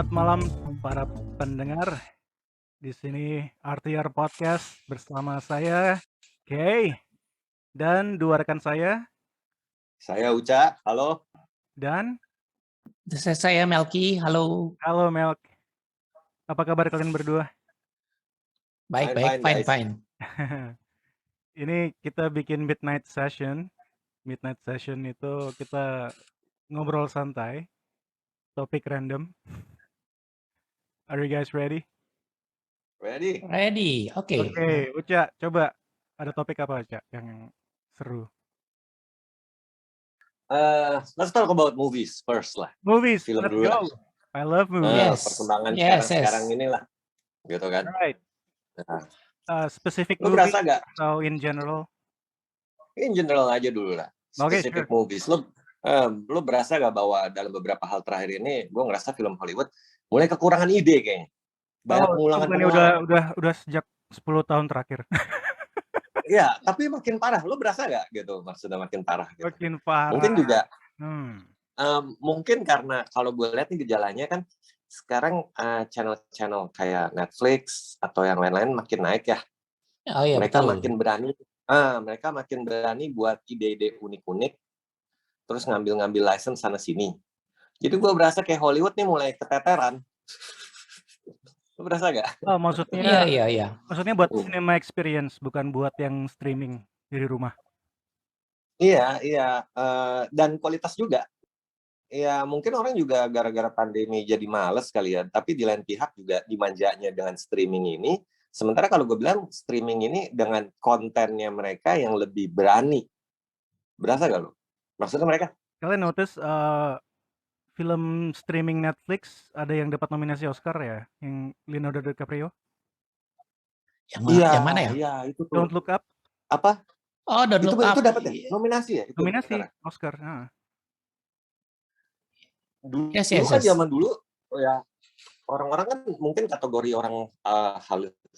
Selamat malam para pendengar. Di sini RTR Podcast bersama saya Kay dan dua rekan saya Saya Uca, halo. dan Saya Melki, halo. halo Melk. Apa kabar kalian berdua? Baik, Fine, fine, guys. fine. Ini kita bikin midnight session. Midnight session itu kita ngobrol santai, topik random. Are you guys ready? Ready? Ready, oke. Oke, Uca, coba ada topik apa Uca yang seru? Let's talk about movies first lah. Movies, Film let's dulu lah. go. I love movies. Yes. Perkembangan Yes, sekarang yes. inilah, gitu kan? Right. Nah, Specific lu movie berasa gak? atau in general? In general aja dulu lah. Oke, Specific sure. movies. Lu berasa gak bahwa dalam beberapa hal terakhir ini, gue ngerasa film Hollywood mulai kekurangan ide kayaknya. Banyak Oh, pengulangan bukannya udah sejak 10 tahun terakhir. Iya, tapi makin parah. Lu berasa gak gitu? Maksudnya makin parah gitu. Makin parah. Mungkin juga Mungkin karena kalau gue lihat nih gejalanya kan sekarang channel-channel kayak Netflix atau yang lain-lain makin naik ya. Oh iya, Mereka betul. mereka makin berani buat ide-ide unik-unik, terus ngambil-ngambil license sana sini. Jadi gue berasa kayak Hollywood nih mulai keteteran. Lu berasa gak? Oh, maksudnya Iya. maksudnya buat cinema experience, bukan buat yang streaming dari rumah. Iya. Dan kualitas juga. Ya mungkin orang juga gara-gara pandemi jadi males kali ya. Tapi di lain pihak juga dimanjanya dengan streaming ini. Sementara kalau gue bilang streaming ini dengan kontennya mereka yang lebih berani. Berasa gak lo? Maksudnya mereka? Kalian notice film streaming Netflix ada yang dapat nominasi Oscar ya, yang Leonardo DiCaprio? Yang mana ya? Iya, itu tuh. Don't Look Up. Apa? Oh, Don't Look Up. Itu dapat ya? Nominasi ya? Nominasi Oscar. Dulu Yes. kan zaman dulu ya orang-orang kan mungkin kategori orang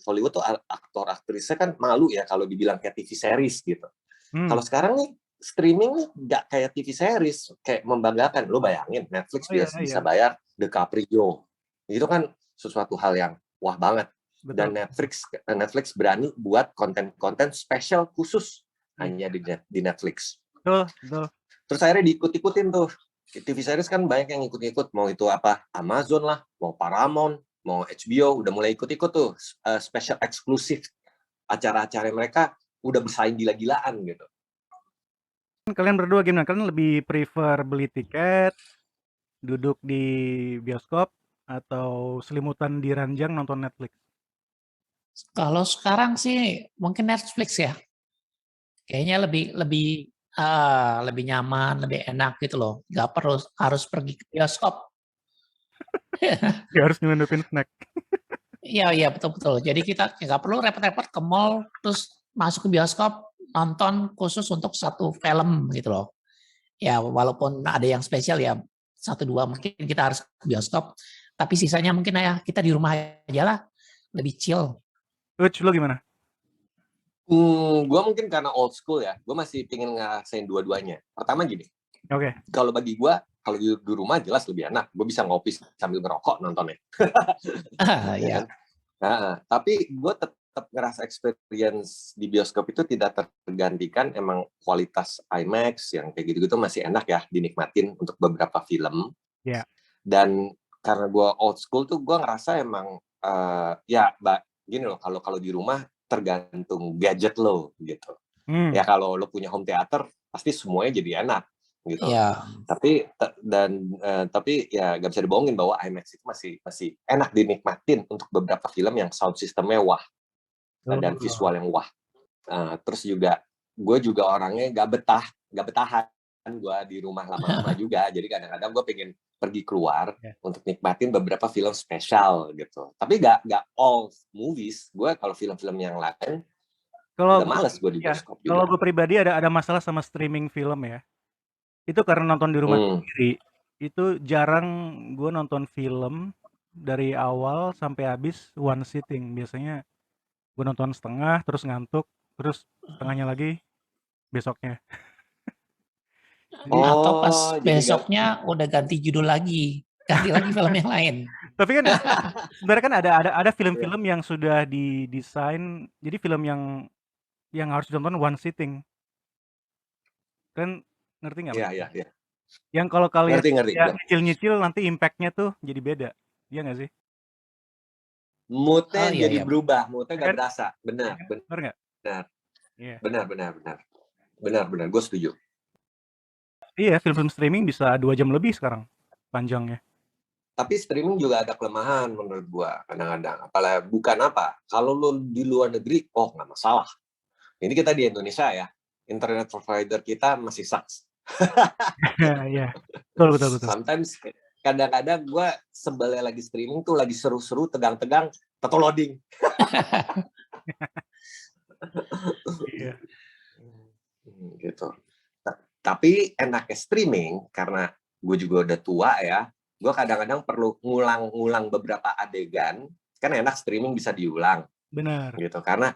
Hollywood tuh aktor aktrisnya kan malu ya kalau dibilang kayak TV series gitu. Kalau sekarang nih streaming nih nggak kayak TV series, kayak membanggakan. Lo bayangin Netflix bisa bayar DiCaprio. Itu kan sesuatu hal yang wah banget. Betul. Dan Netflix berani buat konten-konten spesial khusus hanya di Netflix. Betul. Terus akhirnya diikut-ikutin tuh. TV series kan banyak yang ikut-ikut, mau itu apa Amazon lah, mau Paramount, mau HBO, udah mulai ikut-ikut tuh special eksklusif acara-acara mereka udah bersaing gila-gilaan gitu. Kalian berdua gimana? Kalian lebih prefer beli tiket, duduk di bioskop, atau selimutan di ranjang nonton Netflix? Kalau sekarang sih mungkin Netflix ya. Kayaknya lebih nyaman, lebih enak gitu loh. Nggak perlu harus pergi ke bioskop. Nggak harus nyelundupin snack. Iya, betul. Jadi kita nggak perlu repot-repot ke mall, terus masuk ke bioskop, nonton khusus untuk satu film gitu loh. Ya, walaupun ada yang spesial ya, 1-2 mungkin kita harus ke bioskop, tapi sisanya mungkin ya kita di rumah aja lah, lebih chill. Uch, lo gimana? Gue mungkin karena old school ya, gue masih pengen ngerasain dua-duanya. Pertama gini, kalau bagi gue, kalau di rumah jelas lebih enak. Gue bisa ngopi sambil ngerokok nontonnya. Iya. Tapi gue tetap ngerasa experience di bioskop itu tidak tergantikan. Emang kualitas IMAX yang kayak gitu-gitu masih enak ya dinikmatin untuk beberapa film. Yeah. Dan karena gue old school tuh gue ngerasa emang gini loh, kalau di rumah tergantung gadget lo gitu. Ya kalau lo punya home theater pasti semuanya jadi enak gitu. Yeah. Tapi ya gak bisa dibohongin bahwa IMAX itu masih enak dinikmatin untuk beberapa film yang sound systemnya wah dan visual yang wah. Terus juga gue juga orangnya gak betahan gue di rumah lama-lama juga. Jadi kadang-kadang gue pengen pergi keluar untuk nikmatin beberapa film spesial gitu. Tapi gak all movies. Gue kalau film-film yang lain udah males gue di bioskop juga. Kalau gue pribadi ada masalah sama streaming film ya. Itu karena nonton di rumah sendiri. Itu jarang gue nonton film dari awal sampai habis one sitting. Biasanya gue nonton setengah, terus ngantuk, terus setengahnya lagi besoknya. Atau pas besoknya udah ganti judul lagi, ganti lagi film yang lain. Tapi kan sebenarnya kan ada Iya. film-film yang sudah didesain jadi film yang harus ditonton one sitting. Kan ngerti nggak Iya, maksudnya? iya, iya. Yang kalau kalian Ngerti. ya nyicil-nyicil nanti impact-nya tuh jadi beda. Iya nggak sih? Mood-nya Oh iya jadi iya. berubah, mood-nya Ya nggak kan? berasa. Iya Benar, kan? Bener nggak? Iya. benar. Gue setuju. Iya, film-film streaming bisa 2 jam lebih sekarang panjangnya. Tapi streaming juga ada kelemahan menurut gua kadang-kadang. Apalagi bukan apa, kalau lu di luar negeri, oh nggak masalah. Ini kita di Indonesia ya, internet provider kita masih sucks. Iya. Betul. Sometimes kadang-kadang gua sebelnya lagi streaming tuh lagi seru-seru, tegang-tegang, auto loading. Iya. Gitu. Tapi enaknya streaming karena gue juga udah tua ya, gue kadang-kadang perlu ngulang-ngulang beberapa adegan, kan enak streaming bisa diulang Benar. gitu, karena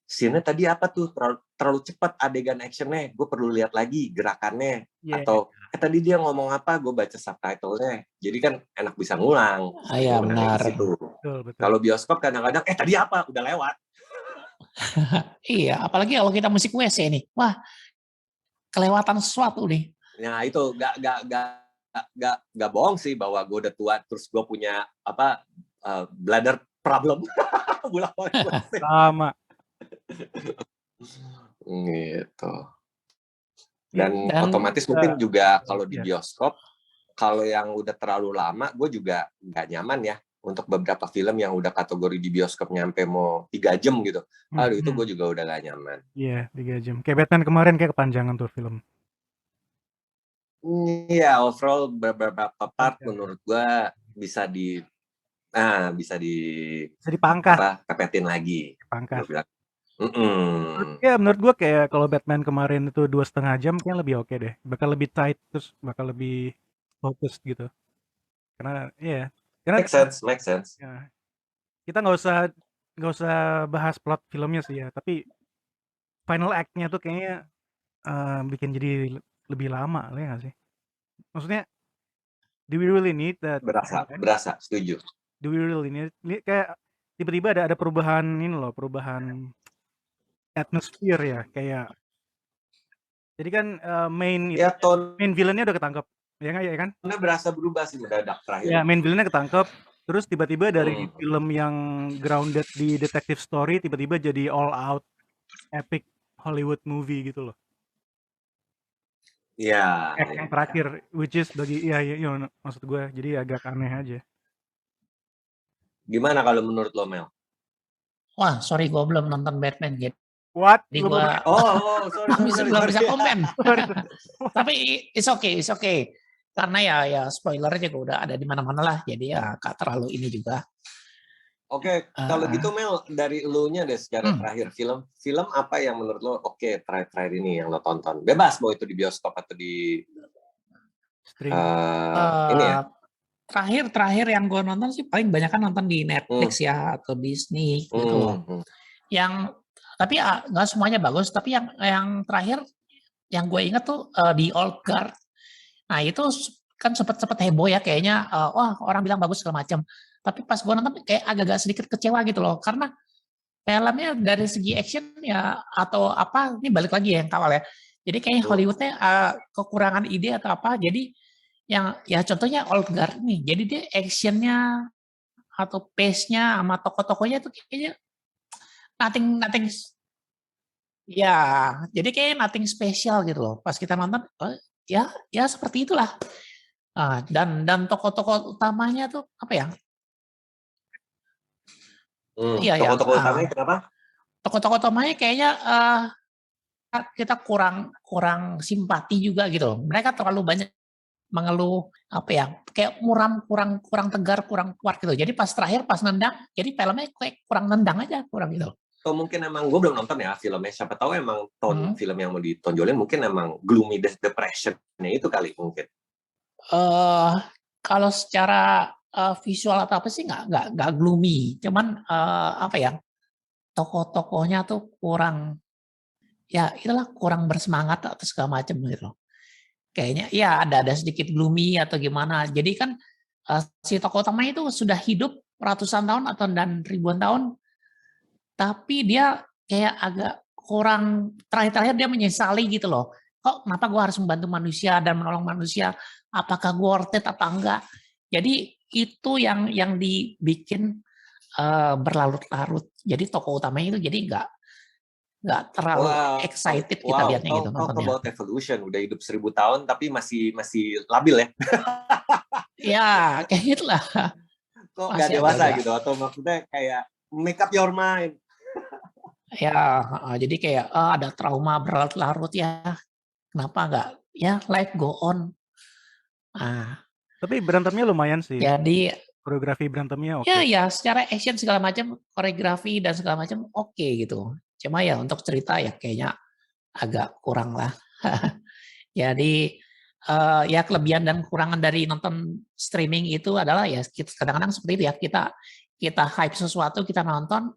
scene-nya tadi apa tuh, terlalu cepat adegan action-nya, gue perlu lihat lagi gerakannya, Iya. atau tadi dia ngomong apa, gue baca subtitle-nya, jadi kan enak bisa ngulang. Iya Sebenarnya benar. di situ. Betul. Kalau bioskop kadang-kadang tadi apa, udah lewat. Iya, apalagi kalau kita musik WC nih. Wah, kelewatan sesuatu nih. Nah itu nggak bohong sih bahwa gue udah tua, terus gue punya bladder problem. Sama. Gitu. Dan Dan otomatis mungkin juga kalau di iya. bioskop, kalau yang udah terlalu lama, gue juga nggak nyaman ya untuk beberapa film yang udah kategori di bioskop nyampe mau 3 jam gitu. Aduh, itu gue juga udah gak nyaman. Iya, 3 jam. Kayak Batman kemarin kayak kepanjangan tuh film. Iya, overall beberapa part Iya. menurut gue bisa Bisa dipangkas. pepetin lagi. Pangkas. Gue bilang, Ya menurut gua kayak kalau Batman kemarin itu 2,5 jam kayak lebih oke deh. Bakal lebih tight, terus bakal lebih fokus gitu. Karena make sense. ya, kita nggak usah bahas plot filmnya sih ya, tapi final act-nya tuh kayaknya bikin jadi lebih lama, ya nggak sih? Maksudnya, do we really need that? Berasa, setuju. Do we really need kayak tiba-tiba ada perubahan ini loh, perubahan atmosfer ya, kayak jadi kan main villain-nya udah ketangkep, ya nggak ya kan? Karena berasa berubah sih mendadak terakhir. Ya, main villain-nya ketangkep, terus tiba-tiba dari film yang grounded di detective story tiba-tiba jadi all out epic Hollywood movie gitu loh. Iya. Yang terakhir, which is maksud gue, jadi agak aneh aja. Gimana kalau menurut lo, Mel? Wah, sorry gue belum nonton Batman gitu. What? Jadi gue sorry. belum bisa komen. Tapi it's okay. Karena ya spoilernya juga udah ada di mana-mana lah. Jadi ya gak terlalu ini juga. Oke, kalau gitu Mel, dari lu-nya deh secara terakhir, film apa yang menurut lo terakhir ini yang lo tonton? Bebas mau itu di bioskop atau di ini ya? Terakhir yang gue nonton sih paling banyak kan nonton di Netflix ya atau Disney gitu loh. Yang tapi nggak semuanya bagus, tapi yang terakhir yang gue inget tuh di Old Guard. Nah itu kan sempet heboh ya kayaknya, wah orang bilang bagus segala macam. Tapi pas gue nonton kayak agak-agak sedikit kecewa gitu loh, karena filmnya dari segi action ya atau apa, ini balik lagi ya yang awal ya. Jadi kayaknya Hollywoodnya kekurangan ide atau apa. Jadi yang ya contohnya Old Guard nih. Jadi dia actionnya atau pace-nya sama tokoh-tokohnya tuh kayaknya nothing ya, jadi kayak nothing spesial gitu loh. Pas kita nonton, ya seperti itulah. Dan tokoh-tokoh utamanya tuh apa ya? Tokoh-tokoh utamanya kenapa? Tokoh-tokoh utamanya kayaknya kita kurang simpati juga gitu loh. Mereka terlalu banyak mengeluh apa ya? Kayak kurang tegar, kurang kuat gitu. Jadi pas terakhir pas nendang, jadi filmnya kayak kurang nendang aja, kurang gitu. Atau mungkin emang gue belum nonton ya filmnya, siapa tahu emang film yang mau ditonjolin mungkin emang gloomy depression-nya itu kali mungkin. Kalau secara visual atau apa sih nggak gloomy, cuman apa ya, tokoh-tokohnya tuh kurang, ya itulah kurang bersemangat atau segala macam gitu loh. Kayaknya ya ada sedikit gloomy atau gimana. Jadi kan si tokoh utamanya itu sudah hidup ratusan tahun atau dan ribuan tahun, tapi dia kayak agak kurang, terakhir-terakhir dia menyesali gitu loh. Kok kenapa gue harus membantu manusia dan menolong manusia? Apakah gue worth it apa enggak? Jadi itu yang dibikin berlarut-larut. Jadi tokoh utamanya itu jadi nggak terlalu excited kita lihatnya gitu Talk nontonnya. about evolution, udah hidup 1000 tahun tapi masih labil ya. Ya, kayak gitu lah. Kok nggak dewasa gitu, atau maksudnya kayak make up your mind. Ya, jadi kayak ada trauma berlarut-larut ya. Kenapa nggak? Ya, life go on. Tapi berantemnya lumayan sih. Jadi koreografi berantemnya oke. Ya, secara action segala macam, koreografi dan segala macam oke gitu. Cuma ya untuk cerita ya kayaknya agak kurang lah. Jadi ya kelebihan dan kekurangan dari nonton streaming itu adalah ya kadang-kadang seperti itu ya, kita hype sesuatu, kita nonton,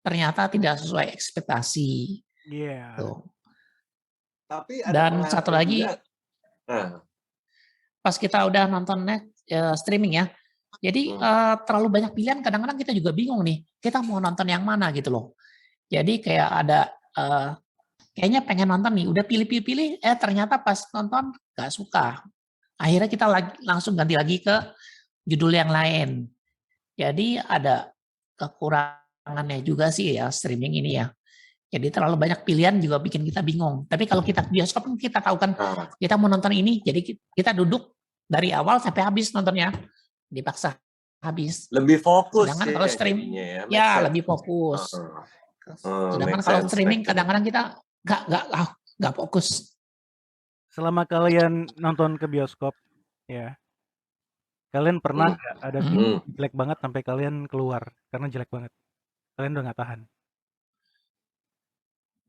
ternyata tidak sesuai ekspektasi. Iya. Tuh. Tapi dan satu lagi, pas kita udah nontonnya streaming ya, jadi terlalu banyak pilihan, kadang-kadang kita juga bingung nih, kita mau nonton yang mana gitu loh. Jadi kayak ada kayaknya pengen nonton nih, udah pilih-pilih, ternyata pas nonton gak suka. Akhirnya kita langsung ganti lagi ke judul yang lain. Jadi ada kekurangannya juga sih ya streaming ini ya. Jadi terlalu banyak pilihan juga bikin kita bingung. Tapi kalau kita ke bioskop kita tahu kan kita mau nonton ini, jadi kita duduk dari awal sampai habis nontonnya. Dipaksa habis. Lebih fokus. Sedangkan kalau streaming ya lebih fokus. Sedangkan kalau streaming kadang-kadang kita nggak fokus. Selama kalian nonton ke bioskop ya, kalian pernah nggak ada film jelek banget sampai kalian keluar karena jelek banget, kalian udah nggak tahan,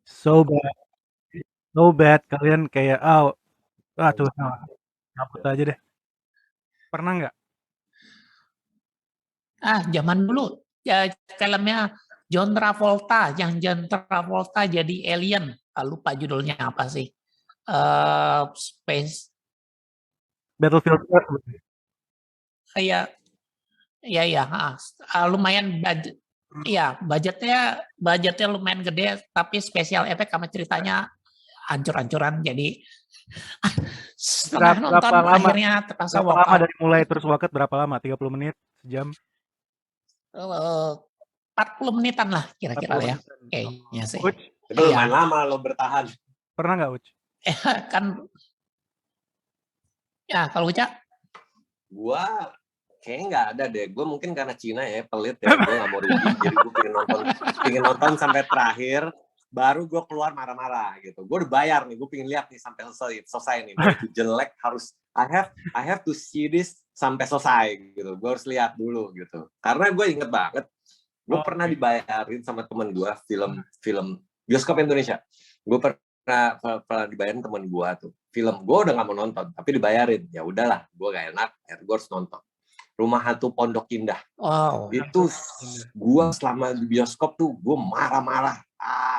so bad kalian kayak tuh ngaput aja deh, pernah nggak? Zaman dulu ya filmnya John Travolta, yang John Travolta jadi alien, lupa judulnya apa sih, Space Battlefield Earth. Lumayan budgetnya lumayan gede, tapi special effect sama ceritanya hancur-hancuran. Jadi setelah nonton akhirnya terpaksa walk out. Berapa lama dari mulai terus walk out, berapa lama? 30 menit, sejam? 40 menitan lah kira-kira ya. Kayaknya sih. Itu lumayan lama lo bertahan. Pernah nggak, Uc? Kan ya kalau Uca? Gua kayaknya nggak ada deh. Gue mungkin karena Cina ya, pelit ya. Gue nggak mau rugi. Jadi gue pengen nonton sampai terakhir. Baru gue keluar marah-marah gitu. Gue udah bayar nih. Gue pengen lihat nih sampai selesai nih. Itu jelek harus. I have to see this sampai selesai gitu. Gue harus lihat dulu gitu. Karena gue inget banget. Gue pernah dibayarin sama temen gue film bioskop Indonesia. Gue pernah dibayarin temen gue tuh. Film gue udah nggak mau nonton, tapi dibayarin. Ya udahlah, gue gak enak. Gue harus nonton. Rumah Hantu Pondok Indah. Itu gue selama di bioskop tuh gue marah-marah,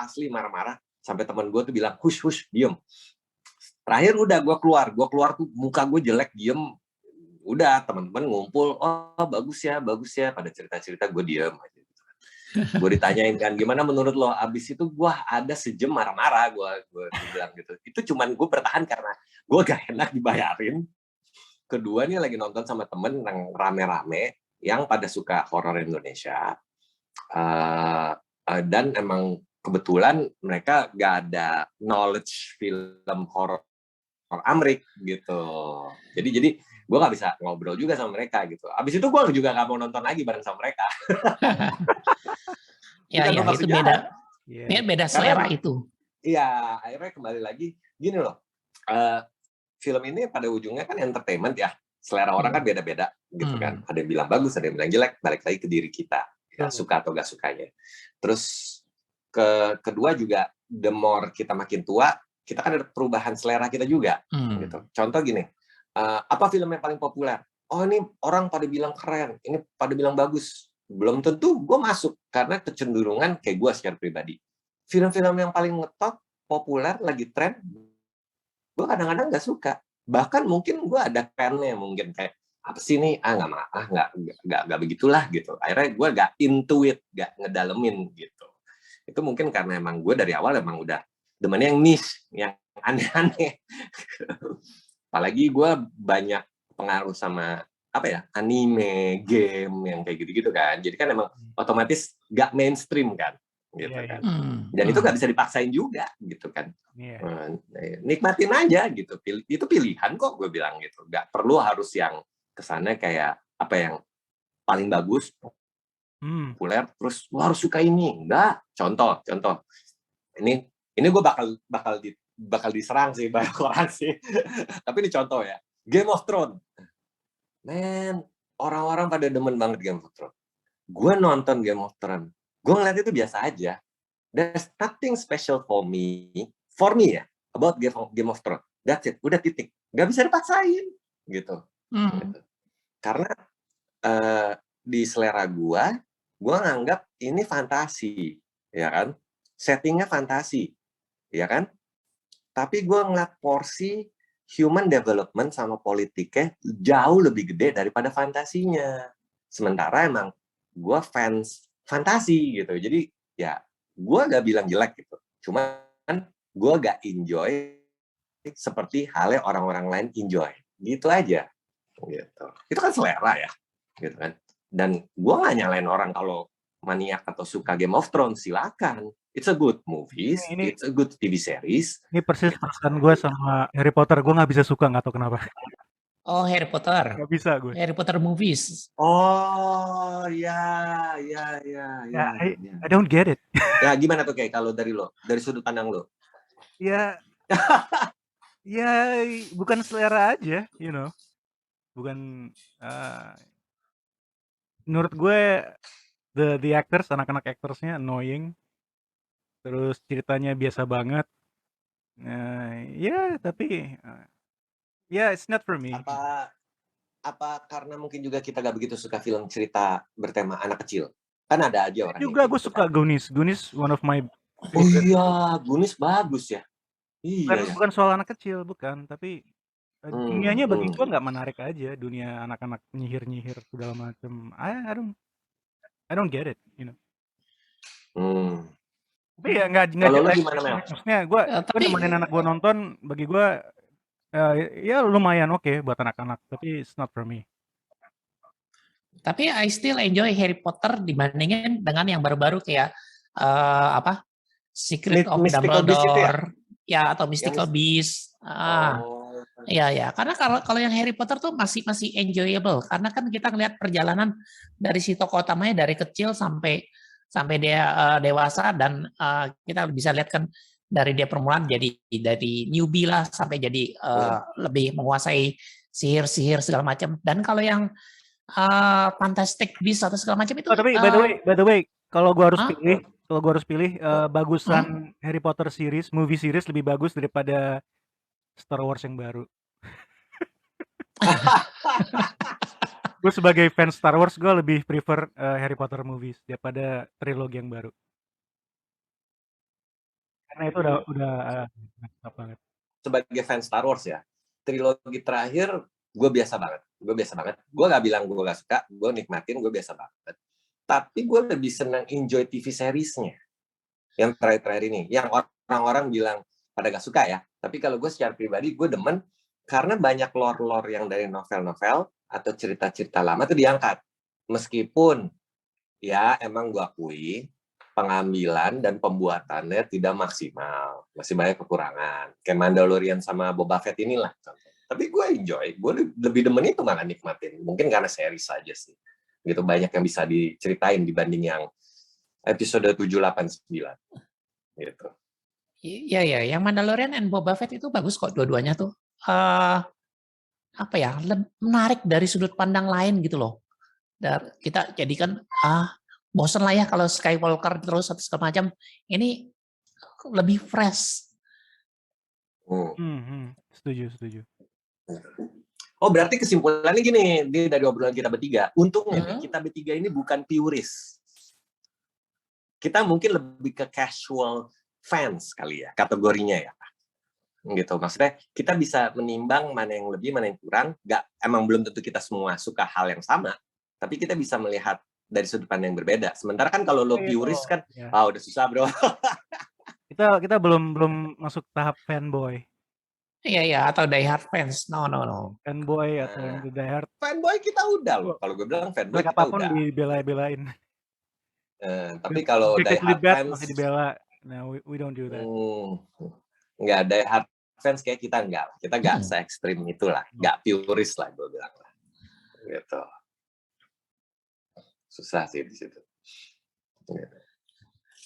asli marah-marah. Sampai teman gue tuh bilang, hush, diem. Terakhir udah gue keluar tuh muka gue jelek, diem. Udah teman-teman ngumpul, bagus ya. Pada cerita-cerita gue diem aja. Gue ditanyain kan, gimana menurut lo? Abis itu gue ada sejam marah-marah, gue bilang gitu. Itu cuman gue bertahan karena gue gak enak dibayarin. Kedua nih lagi nonton sama temen yang rame-rame yang pada suka horor Indonesia, dan emang kebetulan mereka gak ada knowledge film horor Amrik gitu. Jadi gue gak bisa ngobrol juga sama mereka gitu. Abis itu gue juga gak mau nonton lagi bareng sama mereka. Ya itu beda. Beda selera itu. Iya, akhirnya kembali lagi gini loh. Film ini pada ujungnya kan entertainment ya. Selera orang kan beda-beda gitu kan. Ada yang bilang bagus, ada yang bilang jelek, balik lagi ke diri kita. Ya, suka atau gak sukanya. Terus kedua juga, the more kita makin tua, kita kan ada perubahan selera kita juga. Gitu. Contoh gini, apa film yang paling populer? Ini orang pada bilang keren, ini pada bilang bagus. Belum tentu gue masuk, karena kecenderungan kayak gue secara pribadi. Film-film yang paling ngetop, populer, lagi tren, gue kadang-kadang gak suka. Bahkan mungkin gue ada fan-nya, mungkin kayak apa sih nih, nggak begitulah gitu. Akhirnya gue nggak intuit, nggak ngedalemin gitu. Itu mungkin karena emang gue dari awal emang udah demennya yang niche, yang aneh-aneh. Apalagi gue banyak pengaruh sama apa ya, anime, game yang kayak gitu-gitu kan. Jadi kan emang otomatis nggak mainstream kan, gitu kan. Dan itu nggak bisa dipaksain juga gitu kan. Nikmatin aja gitu. Itu pilihan kok, gue bilang gitu. Nggak perlu harus yang kesannya kayak apa yang paling bagus, populer, terus lo harus suka ini. Enggak. Contoh. Ini gue bakal diserang sih banyak orang sih. Tapi ini contoh ya. Game of Thrones. Man, orang-orang pada demen banget Game of Thrones. Gue nonton Game of Thrones. Gue ngeliat itu biasa aja. There's nothing special for me ya, about Game of Thrones. That's it. Udah titik. Gak bisa dipaksain gitu. Gitu. Karena di selera gue nganggap ini fantasi, ya kan? Settingnya fantasi, ya kan? Tapi gue ngeliat porsi human development sama politiknya jauh lebih gede daripada fantasinya. Sementara emang gue fans fantasi gitu. Jadi ya gue gak bilang jelek gitu. Cuman gue gak enjoy seperti halnya orang-orang lain enjoy. Gitu aja. Gitu. Itu kan selera ya. Gitu kan. Dan gue gak nyalain orang kalau maniak atau suka Game of Thrones, silakan. It's a good movies, it's a good TV series. Ini persis perasaan gue sama Harry Potter, gue nggak bisa suka, nggak tahu kenapa. Oh, Harry Potter. Nggak bisa gue. Harry Potter movies. Oh, ya. I don't get it. Ya, gimana tuh kayak kalau dari lo, dari sudut pandang lo? Ya, ya bukan selera aja, you know. Bukan. Menurut gue the actors, anak-anak actorsnya annoying. Terus ceritanya biasa banget. Tapi it's not for me. Apa karena mungkin juga kita gak begitu suka film cerita bertema anak kecil? Kan ada aja orang juga gue gitu suka kan. Goonies one of my favorite. Oh iya, Goonies bagus ya. Bukan soal anak kecil, bukan, tapi dunianya bagi gue nggak menarik aja, dunia anak-anak nyihir segala macam. I don't get it, you know. Tapi ya nggak kalau lo jelek. gimana, Mel? Maksudnya gue nemenin anak gue nonton, bagi gue ya lumayan oke buat anak-anak, tapi it's not for me. Tapi I still enjoy Harry Potter dibandingin dengan yang baru-baru kayak Secret of Dumbledore ya atau Mystical Beast. Ya, karena kalau yang Harry Potter tuh masih enjoyable karena kan kita ngelihat perjalanan dari si tokoh utamanya dari kecil sampai dia dewasa dan kita bisa lihat kan dari dia permulaan jadi dari newbie lah sampai jadi lebih menguasai sihir segala macam. Dan kalau yang Fantastic Beasts atau segala macam itu. Tapi by the way, kalau gue harus pilih, bagusan Harry Potter series, movie series lebih bagus daripada Star Wars yang baru. Gue sebagai fans Star Wars, gue lebih prefer Harry Potter movies daripada trilogi yang baru. Karena itu udah banget. Sebagai fans Star Wars ya, trilogi terakhir gue biasa banget. Gue gak bilang gue gak suka, gue nikmatin, gue biasa banget. Tapi gue lebih senang enjoy TV seriesnya. Yang terakhir ini, yang orang-orang bilang pada gak suka ya. Tapi kalau gue secara pribadi, gue demen karena banyak lore-lore yang dari novel-novel atau cerita-cerita lama itu diangkat. Meskipun ya emang gue akui pengambilan dan pembuatannya tidak maksimal. Masih banyak kekurangan. Kayak Mandalorian sama Boba Fett inilah. Tapi gue enjoy. Gue lebih demen itu malah nikmatin. Mungkin karena series saja sih. Gitu banyak yang bisa diceritain dibanding yang episode 7, 8, 9. Gitu. Iya. Yang Mandalorian and Boba Fett itu bagus kok dua-duanya tuh. Menarik dari sudut pandang lain gitu loh. Dan kita jadikan bosan lah ya kalau Skywalker terus atau segala macam. Ini lebih fresh. Setuju. Oh berarti kesimpulannya gini, dari obrolan kita bertiga. Untungnya kita bertiga ini bukan purist. Kita mungkin lebih ke casual fans kali ya, kategorinya ya. gitu. Maksudnya kita bisa menimbang mana yang lebih, mana yang kurang. Emang belum tentu kita semua suka hal yang sama, tapi kita bisa melihat dari sudut pandang yang berbeda. Sementara kan kalau lo purist kan, udah susah bro. Kita belum masuk tahap fanboy. Iya, atau die hard fans. No. Fanboy atau yang die hard. Fanboy kita udah loh. Kalau gue bilang fanboy kita apapun udah. dibela-belain. Tapi kalau die hard fans masih dibela. No, we don't do that. Enggak, die hard fans kayak kita enggak. Kita enggak se-ekstrim itulah. Enggak purist lah gue bilang lah. Gitu. Susah sih di situ. Gitu.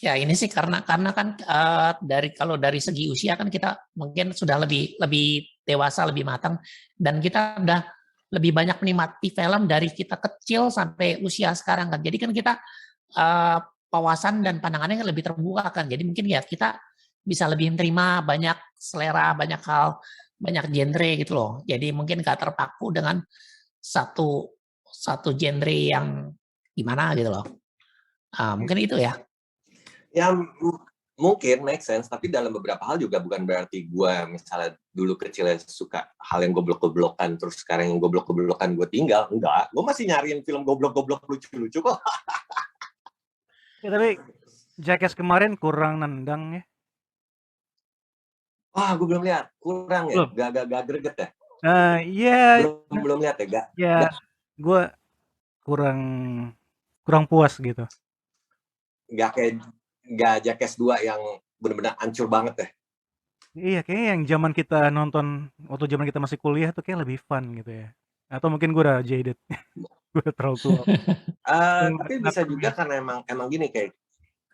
Ya ini sih karena kan kalau dari segi usia kan kita mungkin sudah lebih dewasa, lebih matang, dan kita udah lebih banyak menikmati film dari kita kecil sampai usia sekarang kan. Jadi kan kita wawasan dan pandangannya lebih terbuka kan. Jadi mungkin ya kita bisa lebih menerima banyak selera, banyak hal, banyak genre gitu loh. Jadi mungkin gak terpaku dengan satu genre yang gimana gitu loh. Mungkin itu ya. Ya mungkin make sense, tapi dalam beberapa hal juga bukan berarti gue misalnya dulu kecilnya suka hal yang goblok-goblokan, terus sekarang yang goblok-goblokan gue tinggal. Enggak, gue masih nyariin film goblok-goblok lucu-lucu kok. Ya, tapi Jackass kemarin kurang nendang ya. Wah, gue belum lihat, kurang ya, gak greget ya. Iya. Belum lihat ya, Ya, gue kurang puas gitu. Gak Jackass 2 yang benar-benar hancur banget ya. Iya, kayaknya yang zaman kita nonton waktu zaman kita masih kuliah tuh kayak lebih fun gitu ya. Atau mungkin gue udah jaded. Gue udah terlalu tua. Tapi bisa juga karena emang gini, kayak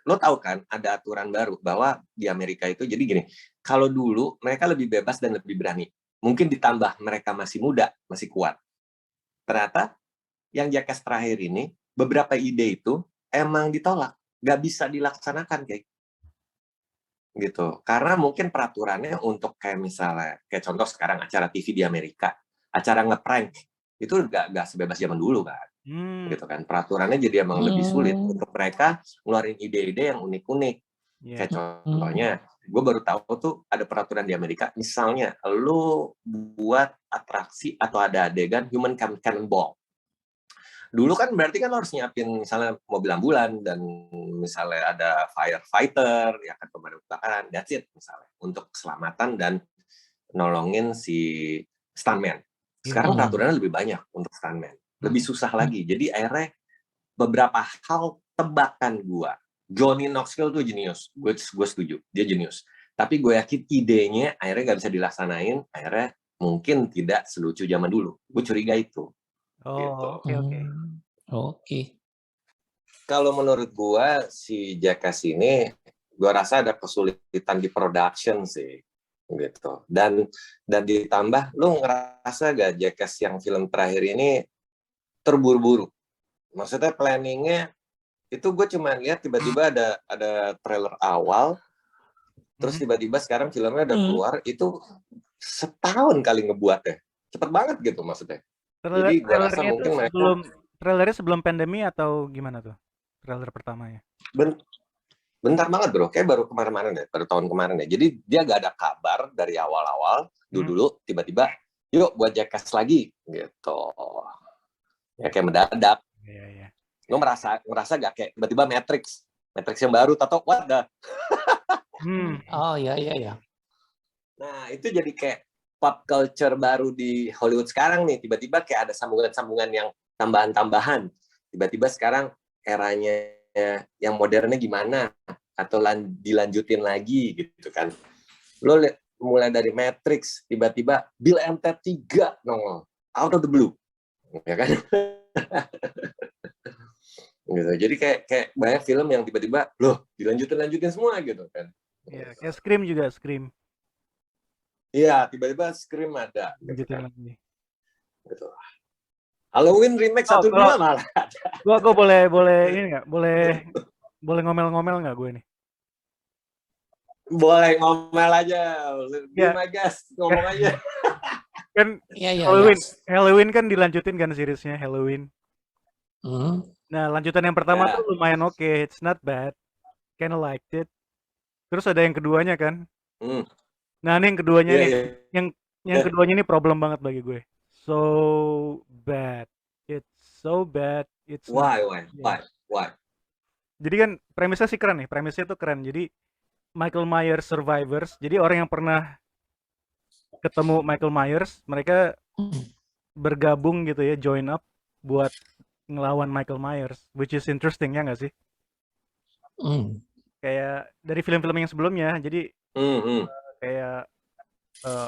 lo tahu kan ada aturan baru bahwa di Amerika itu jadi gini, kalau dulu mereka lebih bebas dan lebih berani. Mungkin ditambah mereka masih muda, masih kuat. Ternyata yang Jackass terakhir ini beberapa ide itu emang ditolak. Gak bisa dilaksanakan kayak gitu, karena mungkin peraturannya untuk kayak misalnya kayak contoh sekarang acara TV di Amerika, acara ngeprank itu gak sebebas zaman dulu kan, gitu kan, peraturannya jadi emang lebih sulit untuk mereka ngeluarin ide-ide yang unik-unik. Kayak contohnya gue baru tahu tuh ada peraturan di Amerika, misalnya lo buat atraksi atau ada adegan human cannonball. Dulu kan berarti kan lo harus nyiapin misalnya mobil ambulan dan misalnya ada firefighter, ya kan, pemadam kebakaran, that's it misalnya, untuk keselamatan dan nolongin si stuntman. Sekarang peraturannya lebih banyak untuk stuntman, lebih susah lagi. Jadi akhirnya beberapa hal tebakan Johnny Knoxville tuh jenius, gue setuju, dia jenius. Tapi gue yakin idenya akhirnya nggak bisa dilaksanain, akhirnya mungkin tidak selucu zaman dulu. Gue curiga itu. Oke. Kalau menurut gua si Jackass ini, gua rasa ada kesulitan di production sih, gitu. Dan ditambah, lu ngerasa gak Jackass yang film terakhir ini terburu-buru? Maksudnya planningnya itu gue cuma lihat tiba-tiba ada trailer awal, terus tiba-tiba sekarang filmnya udah keluar, itu setahun kali ngebuatnya, cepet banget gitu maksudnya. Jadi gue rasa mungkin trailernya sebelum pandemi atau gimana tuh? Trailer pertamanya? Bentar banget bro, kayak baru kemarin deh, baru tahun kemarin ya. Jadi dia gak ada kabar dari awal-awal, dulu tiba-tiba, yuk buat Jackass lagi, gitu. Ya kayak mendadak. Iya. Lo merasa gak kayak tiba-tiba Matrix yang baru, tato, what the? Oh iya. Nah itu jadi kayak pop culture baru di Hollywood sekarang nih, tiba-tiba kayak ada sambungan-sambungan yang tambahan-tambahan. Tiba-tiba sekarang eranya yang modernnya gimana, atau dilanjutin lagi gitu kan. Lo mulai dari Matrix, tiba-tiba Bill and Ted 3 nongol out of the blue, ya kan. Gitu. Jadi kayak banyak film yang tiba-tiba loh dilanjutin semua gitu kan. Iya, kayak Scream juga, Scream. Iya, tiba-tiba Scream ada. Gitu kan. Gitu. Halloween remake 1-2 malah. Gua boleh ini nggak? Boleh ngomel-ngomel nggak gue nih? Boleh ngomel aja. Gimana guys, ngomong aja. Kan Halloween kan dilanjutin kan seriesnya Halloween. Nah, lanjutan yang pertama tuh lumayan oke. It's not bad. Kinda liked it. Terus ada yang keduanya kan. Nah, ini yang keduanya Iya, nih. iya. Yang keduanya ini problem banget bagi gue. So bad. It's so bad. It's not. Why? Jadi kan premisnya sih keren nih. Premisnya tuh keren. Jadi Michael Myers survivors. Jadi orang yang pernah ketemu Michael Myers, mereka bergabung gitu ya, join up buat ngelawan Michael Myers, which is interesting ya nggak sih? Kayak dari film-film yang sebelumnya, jadi kayak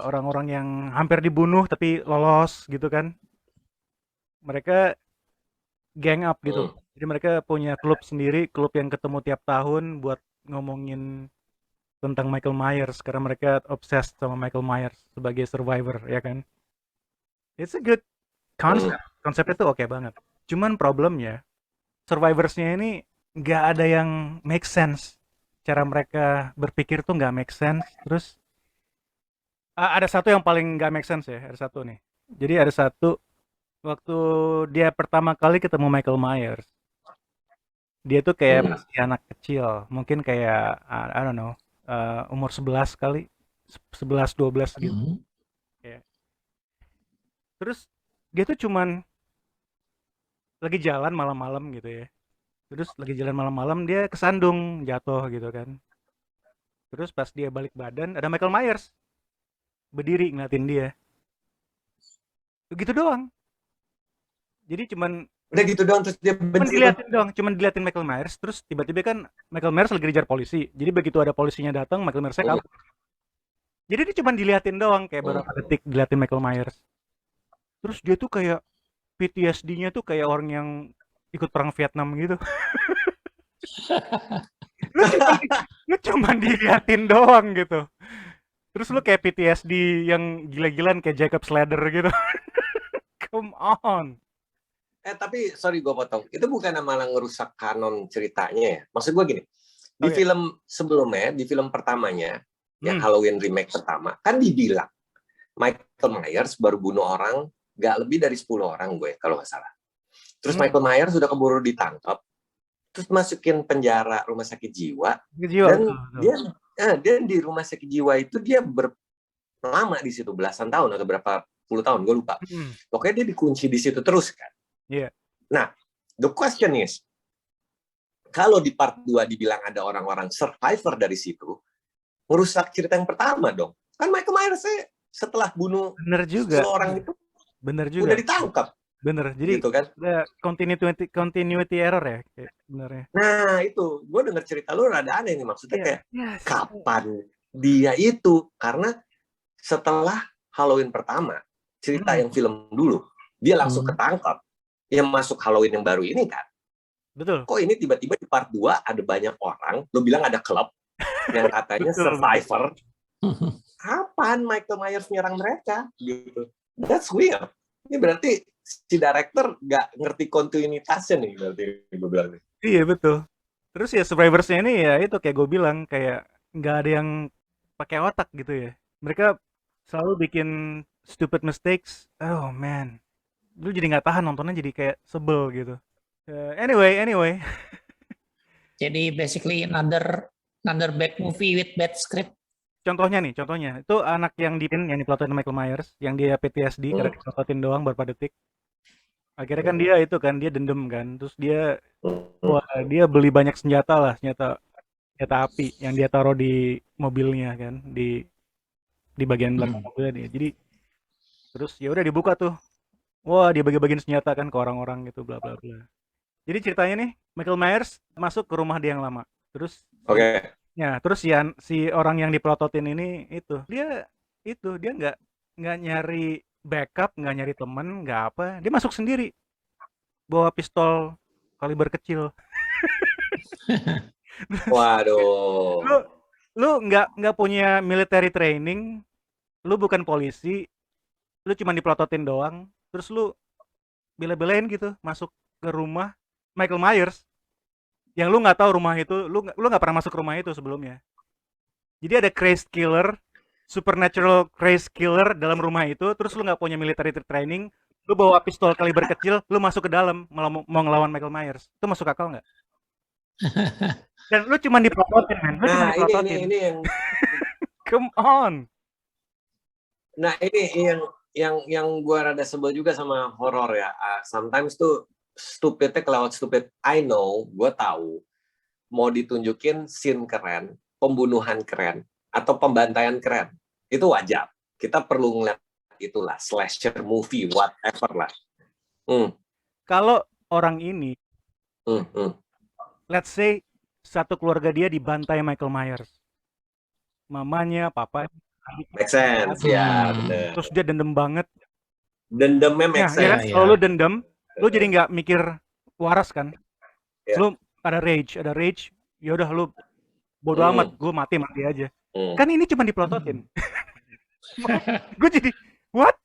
orang-orang yang hampir dibunuh tapi lolos gitu kan, mereka gang up gitu. Jadi mereka punya klub sendiri, klub yang ketemu tiap tahun buat ngomongin tentang Michael Myers karena mereka obsessed sama Michael Myers sebagai survivor ya kan. It's a good concept. Konsepnya tuh oke banget. Cuman problemnya survivorsnya ini nggak ada yang make sense. Cara mereka berpikir tuh nggak make sense. Terus ada satu yang paling nggak make sense ya. Ada satu nih. Jadi ada satu waktu dia pertama kali ketemu Michael Myers. Dia tuh kayak masih anak kecil. Mungkin kayak I don't know. Umur 11 kali. 11, 12 gitu. Ya. Terus dia tuh cuman lagi jalan malam-malam gitu ya. Terus lagi jalan malam-malam dia kesandung, jatuh gitu kan. Terus pas dia balik badan ada Michael Myers berdiri ngeliatin dia. Begitu doang. Jadi cuman udah gitu doang terus dia diliatin doang, cuman diliatin Michael Myers. Terus tiba-tiba kan Michael Myers lagi dikejar polisi. Jadi begitu ada polisinya datang, Michael Myers kabur. Jadi dia cuman diliatin doang kayak beberapa detik diliatin Michael Myers. Terus dia tuh kayak PTSD-nya tuh kayak orang yang ikut perang Vietnam gitu. lu cuman diliatin doang gitu. Terus lu kayak PTSD yang gila-gilaan kayak Jacob Slater gitu. Come on. Tapi sorry gue potong. Itu bukan malah ngerusak kanon ceritanya ya. Maksud gue gini. Di film sebelumnya, di film pertamanya, yang Halloween remake pertama, kan dibilang Michael Myers baru bunuh orang gak lebih dari 10 orang gue kalau nggak salah. Terus Michael Myers sudah keburu ditangkap, terus masukin penjara rumah sakit jiwa, dan dia di rumah sakit jiwa itu dia lama di situ belasan tahun atau berapa puluh tahun gue lupa. Pokoknya dia dikunci di situ terus kan. Nah, the question is, kalau di part 2 dibilang ada orang-orang survivor dari situ, merusak cerita yang pertama dong. Kan Michael Myers setelah bunuh 10 orang itu udah ditangkap. Bener, jadi gitu kan? Continuity error ya sebenarnya. Nah itu, gue denger cerita lu rada aneh nih, maksudnya kayak kapan dia itu, karena setelah Halloween pertama, cerita yang film dulu, dia langsung ketangkap, yang masuk Halloween yang baru ini kan. Betul. Kok ini tiba-tiba di part 2 ada banyak orang, lu bilang ada klub yang katanya survivor. Kapan Michael Myers nyerang mereka? Gitu. That's weird. Ini berarti si director nggak ngerti kontinuitasnya nih, berarti gue bilang nih. Iya betul. Terus ya survivorsnya ini ya itu kayak gue bilang, kayak nggak ada yang pakai otak gitu ya. Mereka selalu bikin stupid mistakes. Oh man, lu jadi nggak tahan nontonnya, jadi kayak sebel gitu. Anyway. Jadi basically another bad movie with bad script. Contohnya itu anak yang dipelototin Michael Myers, yang dia PTSD karena dipelototin doang beberapa detik. Akhirnya kan dia dendam kan, terus dia beli banyak senjata api yang dia taruh di mobilnya kan, di bagian belakang mobilnya dia. Jadi terus ya udah dibuka tuh, wah dia bagi-bagiin senjata kan ke orang-orang gitu, bla bla bla. Jadi ceritanya nih Michael Myers masuk ke rumah dia yang lama, terus terus si orang yang dipelototin ini dia nggak nyari backup, nggak nyari temen, nggak apa, dia masuk sendiri bawa pistol kaliber kecil. Waduh. Lu nggak punya military training, lu bukan polisi, lu cuma dipelototin doang, terus lu bela-belain gitu masuk ke rumah Michael Myers yang lu nggak tahu rumah itu, lu nggak pernah masuk rumah itu sebelumnya. Jadi ada crazy killer, supernatural crazy killer dalam rumah itu, terus lu nggak punya military training, lu bawa pistol kaliber kecil, lu masuk ke dalam mau ngelawan Michael Myers, itu masuk akal nggak? Dan lu cuma dipelototin, man. Lu cuma dipelototin. Ini yang come on. Nah ini yang gue rada sebel juga sama horor ya. Sometimes tuh stupidnya kelewat stupid. I know, gue tahu mau ditunjukin scene keren, pembunuhan keren, atau pembantaian keren. Itu wajar. Kita perlu ngeliat itulah, slasher movie, whatever lah. Kalau orang ini, let's say satu keluarga dia dibantai Michael Myers, mamanya, papanya, Make sense, ya bener. terus dia dendam banget. Dendamnya make Ya kan? sense. Kalau lu dendam, lu jadi nggak mikir waras kan? Lu ada rage, ya udah lu bodo amat, gue mati aja. Kan ini cuma diplototin. Gue jadi what?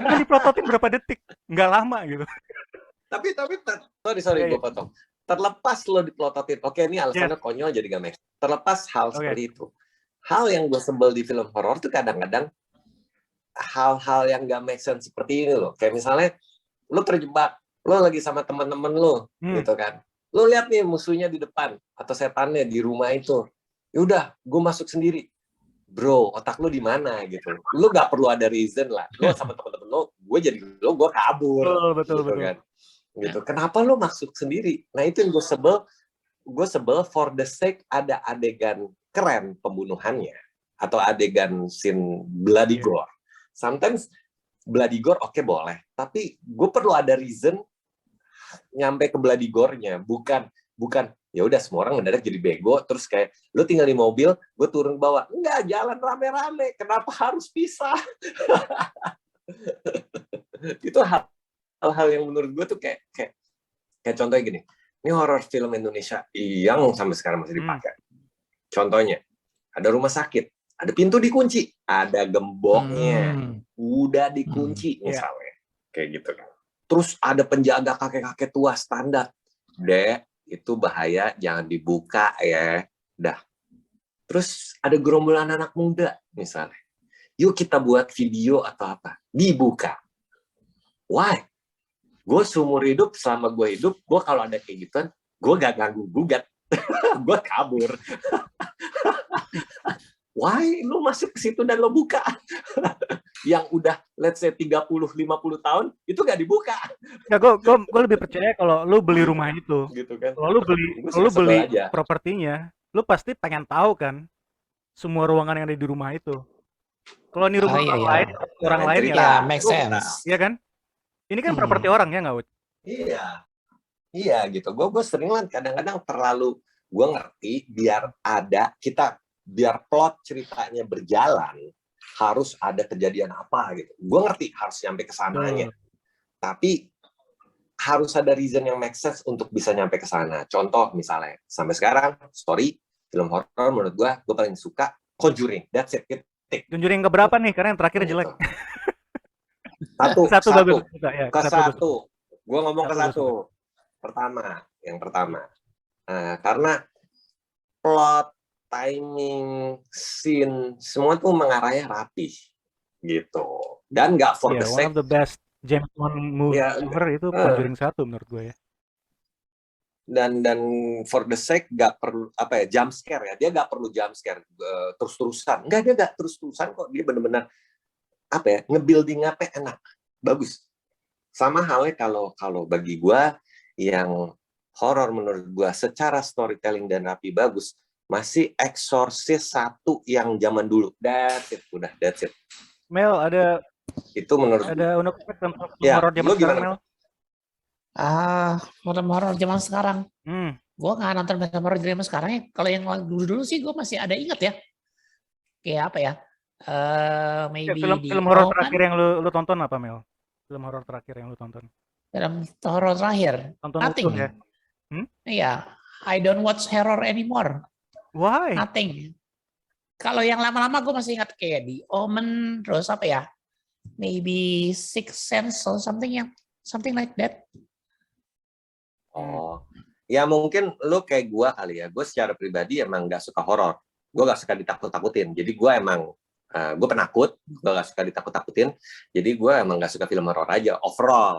Cuma diplototin berapa detik, nggak lama gitu. Tapi sorry gue potong. Terlepas lo diplototin, oke ini alasannya konyol jadi gak make sense. Terlepas hal seperti itu, hal yang gue sebel di film horor tuh kadang-kadang hal-hal yang gak make sense seperti ini loh. Kayak misalnya lo terjebak, lo lagi sama teman-teman lo, gitu kan. Lo lihat nih musuhnya di depan atau setannya di rumah itu. Yaudah, gue masuk sendiri. Bro, otak lo di mana gitu. Lo gak perlu ada reason lah. Lo sama teman-teman lo, gue kabur. Betul. Kan. Gitu. Kenapa lo masuk sendiri? Nah itu yang gue sebel for the sake ada adegan keren pembunuhannya atau adegan scene bloody gore. Sometimes bloody gore oke, boleh, tapi gue perlu ada reason nyampe ke bloody gore-nya, bukan ya udah semua orang mendadak jadi bego terus kayak lo tinggal di mobil, gue turun ke bawah, enggak, jalan rame-rame, kenapa harus pisah? Itu hal-hal yang menurut gue tuh kayak contohnya gini, ini horror film Indonesia yang sampai sekarang masih dipakai. Contohnya, ada rumah sakit, ada pintu dikunci, ada gemboknya, udah dikunci misalnya, kayak gitu kan. Terus ada penjaga kakek-kakek tua standar, Dek, itu bahaya, jangan dibuka ya, dah. Terus ada gerombolan anak muda misalnya, yuk kita buat video atau apa, dibuka. Why? Gue seumur hidup, selama gue hidup, gue kalau ada kayak gituan, gue gak ganggu-gugat. Gue kabur. Why? Lu masuk ke situ dan lo buka. Yang udah, let's say, 30-50 tahun, itu gak dibuka. Ya, gue lebih percaya kalau lu beli rumah itu. Gitu kan. Kalau lu beli propertinya, lu pasti pengen tahu kan semua ruangan yang ada di rumah itu. Kalau ini rumah orang lain ya make sense. Iya kan? Ini kan properti orang ya nggak, Wud? Iya gitu. Gue sering lah kadang-kadang terlalu, gue ngerti biar plot ceritanya berjalan harus ada kejadian apa gitu. Gue ngerti harus nyampe ke sananya. Tapi harus ada reason yang make sense untuk bisa nyampe ke sana. Contoh misalnya sampai sekarang film horror menurut gue paling suka Conjuring. That's it. Conjuring keberapa nih? Karena yang terakhir jelek. Satu bagus. Satu. Gue ngomong ke satu. Yang pertama. Karena plot, timing, scene, semua tuh mengarahnya rapi. Gitu. Dan nggak for the sake. One of the best James Bond movie ever itu Conjuring 1 menurut gue ya. Dan for the sake nggak perlu jump scare ya. Dia nggak perlu jump scare terus-terusan. Dia nggak terus-terusan kok. Dia benar-benar nge-building enak, bagus. Sama halnya kalau bagi gua yang horor menurut gua secara storytelling dan rapi bagus masih Exorcist 1 yang zaman dulu. That's it. Mel, ada itu menurut ada horor zaman sekarang, Mel? Horor zaman sekarang. Gue nggak nonton film horor zaman sekarang ya. Kalau yang dulu sih gue masih ada ingat ya. Kayak apa ya? Maybe film horor terakhir yang lu tonton apa, Mel? Film horor terakhir yang lu tonton? Film horor terakhir? Tonton Nothing. Ya? Iya. I don't watch horror anymore. Why? Nothing. Kalau yang lama-lama gue masih ingat kayak The Omen, terus apa ya? Maybe Sixth Sense or something like that. Oh, ya mungkin lu kayak gue kali ya. Gue secara pribadi emang nggak suka horor. Gue nggak suka ditakut-takutin. Jadi gue emang gue penakut. Gue nggak suka ditakut-takutin. Jadi gue emang nggak suka film horor aja.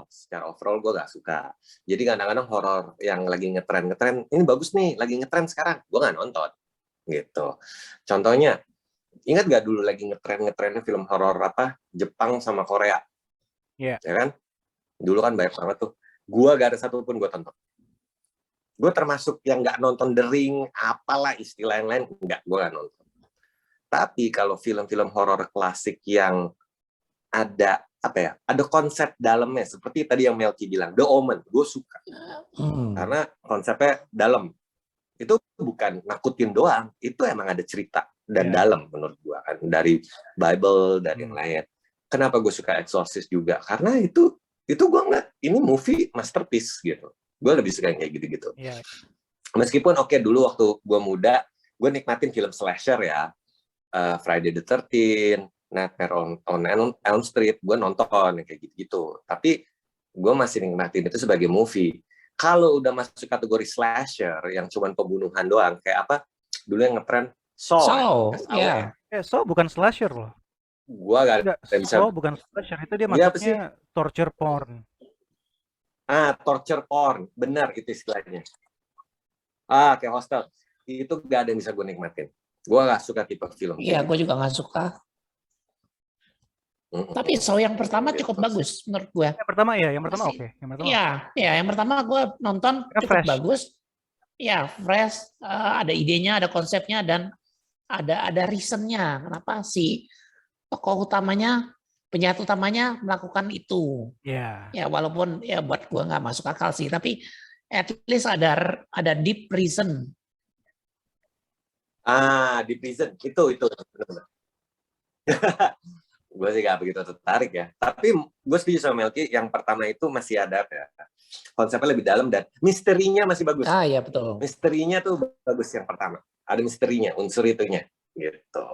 Secara overall gue nggak suka. Jadi kadang-kadang horor yang lagi ngetren, ini bagus nih, lagi ngetren sekarang, gue nggak nonton. Gitu. Contohnya Ingat gak dulu lagi ngetrennya film horor apa Jepang sama Korea? Iya. Ya kan? Dulu kan banyak banget tuh. Gua gak ada satupun gue tonton. Gue termasuk yang nggak nonton The Ring, apalah istilah yang lain, nggak, gue nggak nonton. Tapi kalau film-film horor klasik yang ada apa ya, ada konsep dalamnya, seperti tadi yang Melky bilang, The Omen, gue suka. Karena konsepnya dalam. Itu bukan nakutin doang, itu emang ada cerita dan dalam menurut gue kan, dari Bible dan yang lain. Kenapa gue suka Exorcist juga? Karena itu gue ngeliat ini movie masterpiece gitu. Gue lebih suka yang kayak gitu-gitu. Yeah. Meskipun dulu waktu gue muda, gue nikmatin film slasher ya. Friday the 13th, Nightmare on Elm Street, gue nonton yang kayak gitu-gitu. Tapi gue masih nikmatin itu sebagai movie. Kalau udah masuk kategori slasher, yang cuman pembunuhan doang, kayak apa? Dulu yang ngetren Saw. Ya. Saw bukan slasher loh. Gua gak bisa. Saw bukan slasher, itu dia masuknya torture porn. Torture porn, benar itu istilahnya. Kayak Hostel. Itu gak ada yang bisa gue nikmatin. Gue gak suka tipe film. Iya, gue juga gak suka. Tapi Saw yang pertama cukup bagus menurut gue. Yang pertama oke. Iya, yang pertama gue nonton cukup bagus. Ya, fresh, ada idenya, ada konsepnya, dan ada reasonnya. Kenapa si tokoh utamanya, penjahat utamanya melakukan itu? Ya, walaupun ya buat gue nggak masuk akal sih, tapi at least ada deep reason. Deep reason itu benar-benar. Gue sih gak begitu tertarik ya. Tapi gue setuju sama Melky, yang pertama itu masih ada ya. Konsepnya lebih dalam dan misterinya masih bagus. Iya betul. Misterinya tuh bagus yang pertama. Ada misterinya, unsur itunya. Gitu.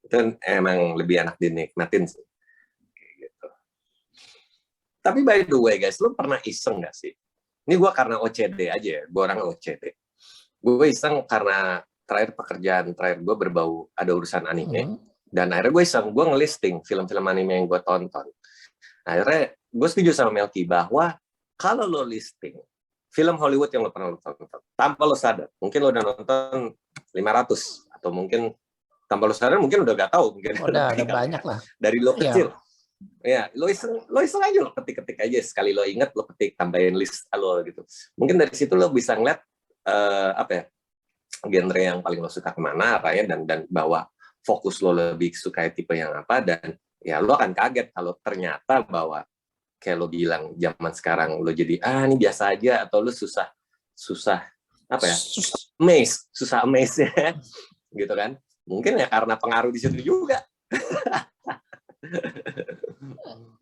Itu emang lebih enak dinikmatin sih. Gitu. Tapi by the way guys, lu pernah iseng gak sih? Ini gue karena OCD aja ya. Gue orang OCD. Gue iseng karena pekerjaan terakhir gue berbau ada urusan anime. Dan akhirnya gue iseng, gue ngelisting film-film anime yang gue tonton. Akhirnya gue setuju sama Melky bahwa kalau lo listing film Hollywood yang lo pernah tonton, tanpa lo sadar, mungkin lo udah nonton 500, atau mungkin tanpa lo sadar mungkin udah gak tahu, mungkin udah banyak lah. Dari lo kecil. Ya, lo iseng aja, lo ketik aja, sekali lo inget lo ketik, tambahin list lo gitu. Mungkin dari situ lo bisa ngeliat genre yang paling lo suka kemana arahnya, dan bahwa fokus lo lebih suka tipe yang apa, dan ya lo akan kaget kalau ternyata bahwa kayak lo bilang zaman sekarang lo jadi ini biasa aja, atau lo susah amaze ya gitu kan, mungkin ya karena pengaruh di situ juga.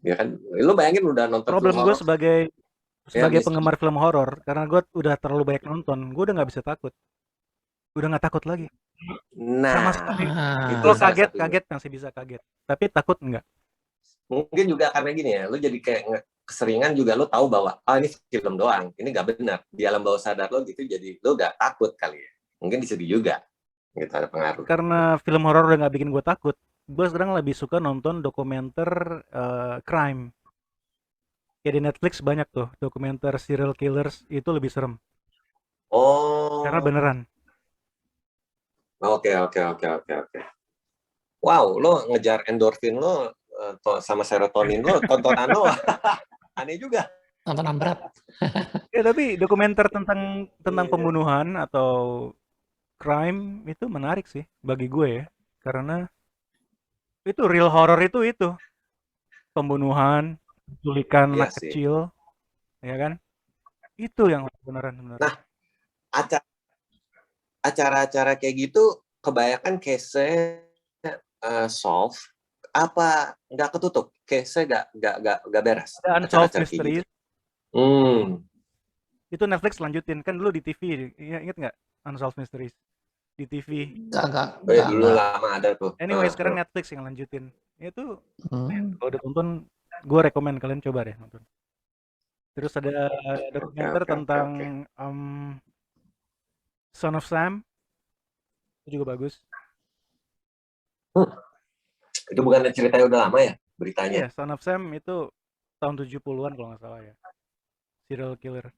Ya kan, lo bayangin udah nonton problem gue sebagai penggemar film horor, karena gue udah terlalu banyak nonton, gue udah nggak bisa takut. Udah nggak takut lagi. Sama sekali. Itu kaget masih bisa kaget, tapi takut enggak. Mungkin juga karena gini ya, lo jadi kayak keseringan juga lo tahu bahwa ini film doang, ini nggak benar. Di alam bawah sadar lo gitu, jadi lo nggak takut kali ya. Mungkin di situ juga gitu ada pengaruh. Karena film horor udah nggak bikin gue takut, gue sekarang lebih suka nonton dokumenter crime. Kayak di Netflix banyak tuh dokumenter serial killers, itu lebih serem. Karena beneran. Oke. Wow, lo ngejar endorfin lo sama serotonin lo, tontonan lo aneh juga. Tontonan berat. Ya, tapi dokumenter tentang pembunuhan atau crime itu menarik sih bagi gue ya, karena itu real horror itu pembunuhan, penculikan anak kecil, ya kan? Itu yang beneran. Nah, acara-acara kayak gitu kebanyakan case-nya solve apa nggak ketutup, case-nya nggak beres. Unsolved Mysteries. Gitu. Itu Netflix lanjutin, kan dulu di TV, inget nggak Unsolved Mysteries di TV? Enggak. Dulu lama ada tuh. Anyway, sekarang Netflix yang lanjutin. Itu kalau udah tonton, gue rekomen kalian coba deh nonton. Terus ada dokumenter tentang Son of Sam, itu juga bagus. Itu bukan ceritanya udah lama ya beritanya? Iya, Son of Sam itu tahun 70-an kalau nggak salah ya, serial killer.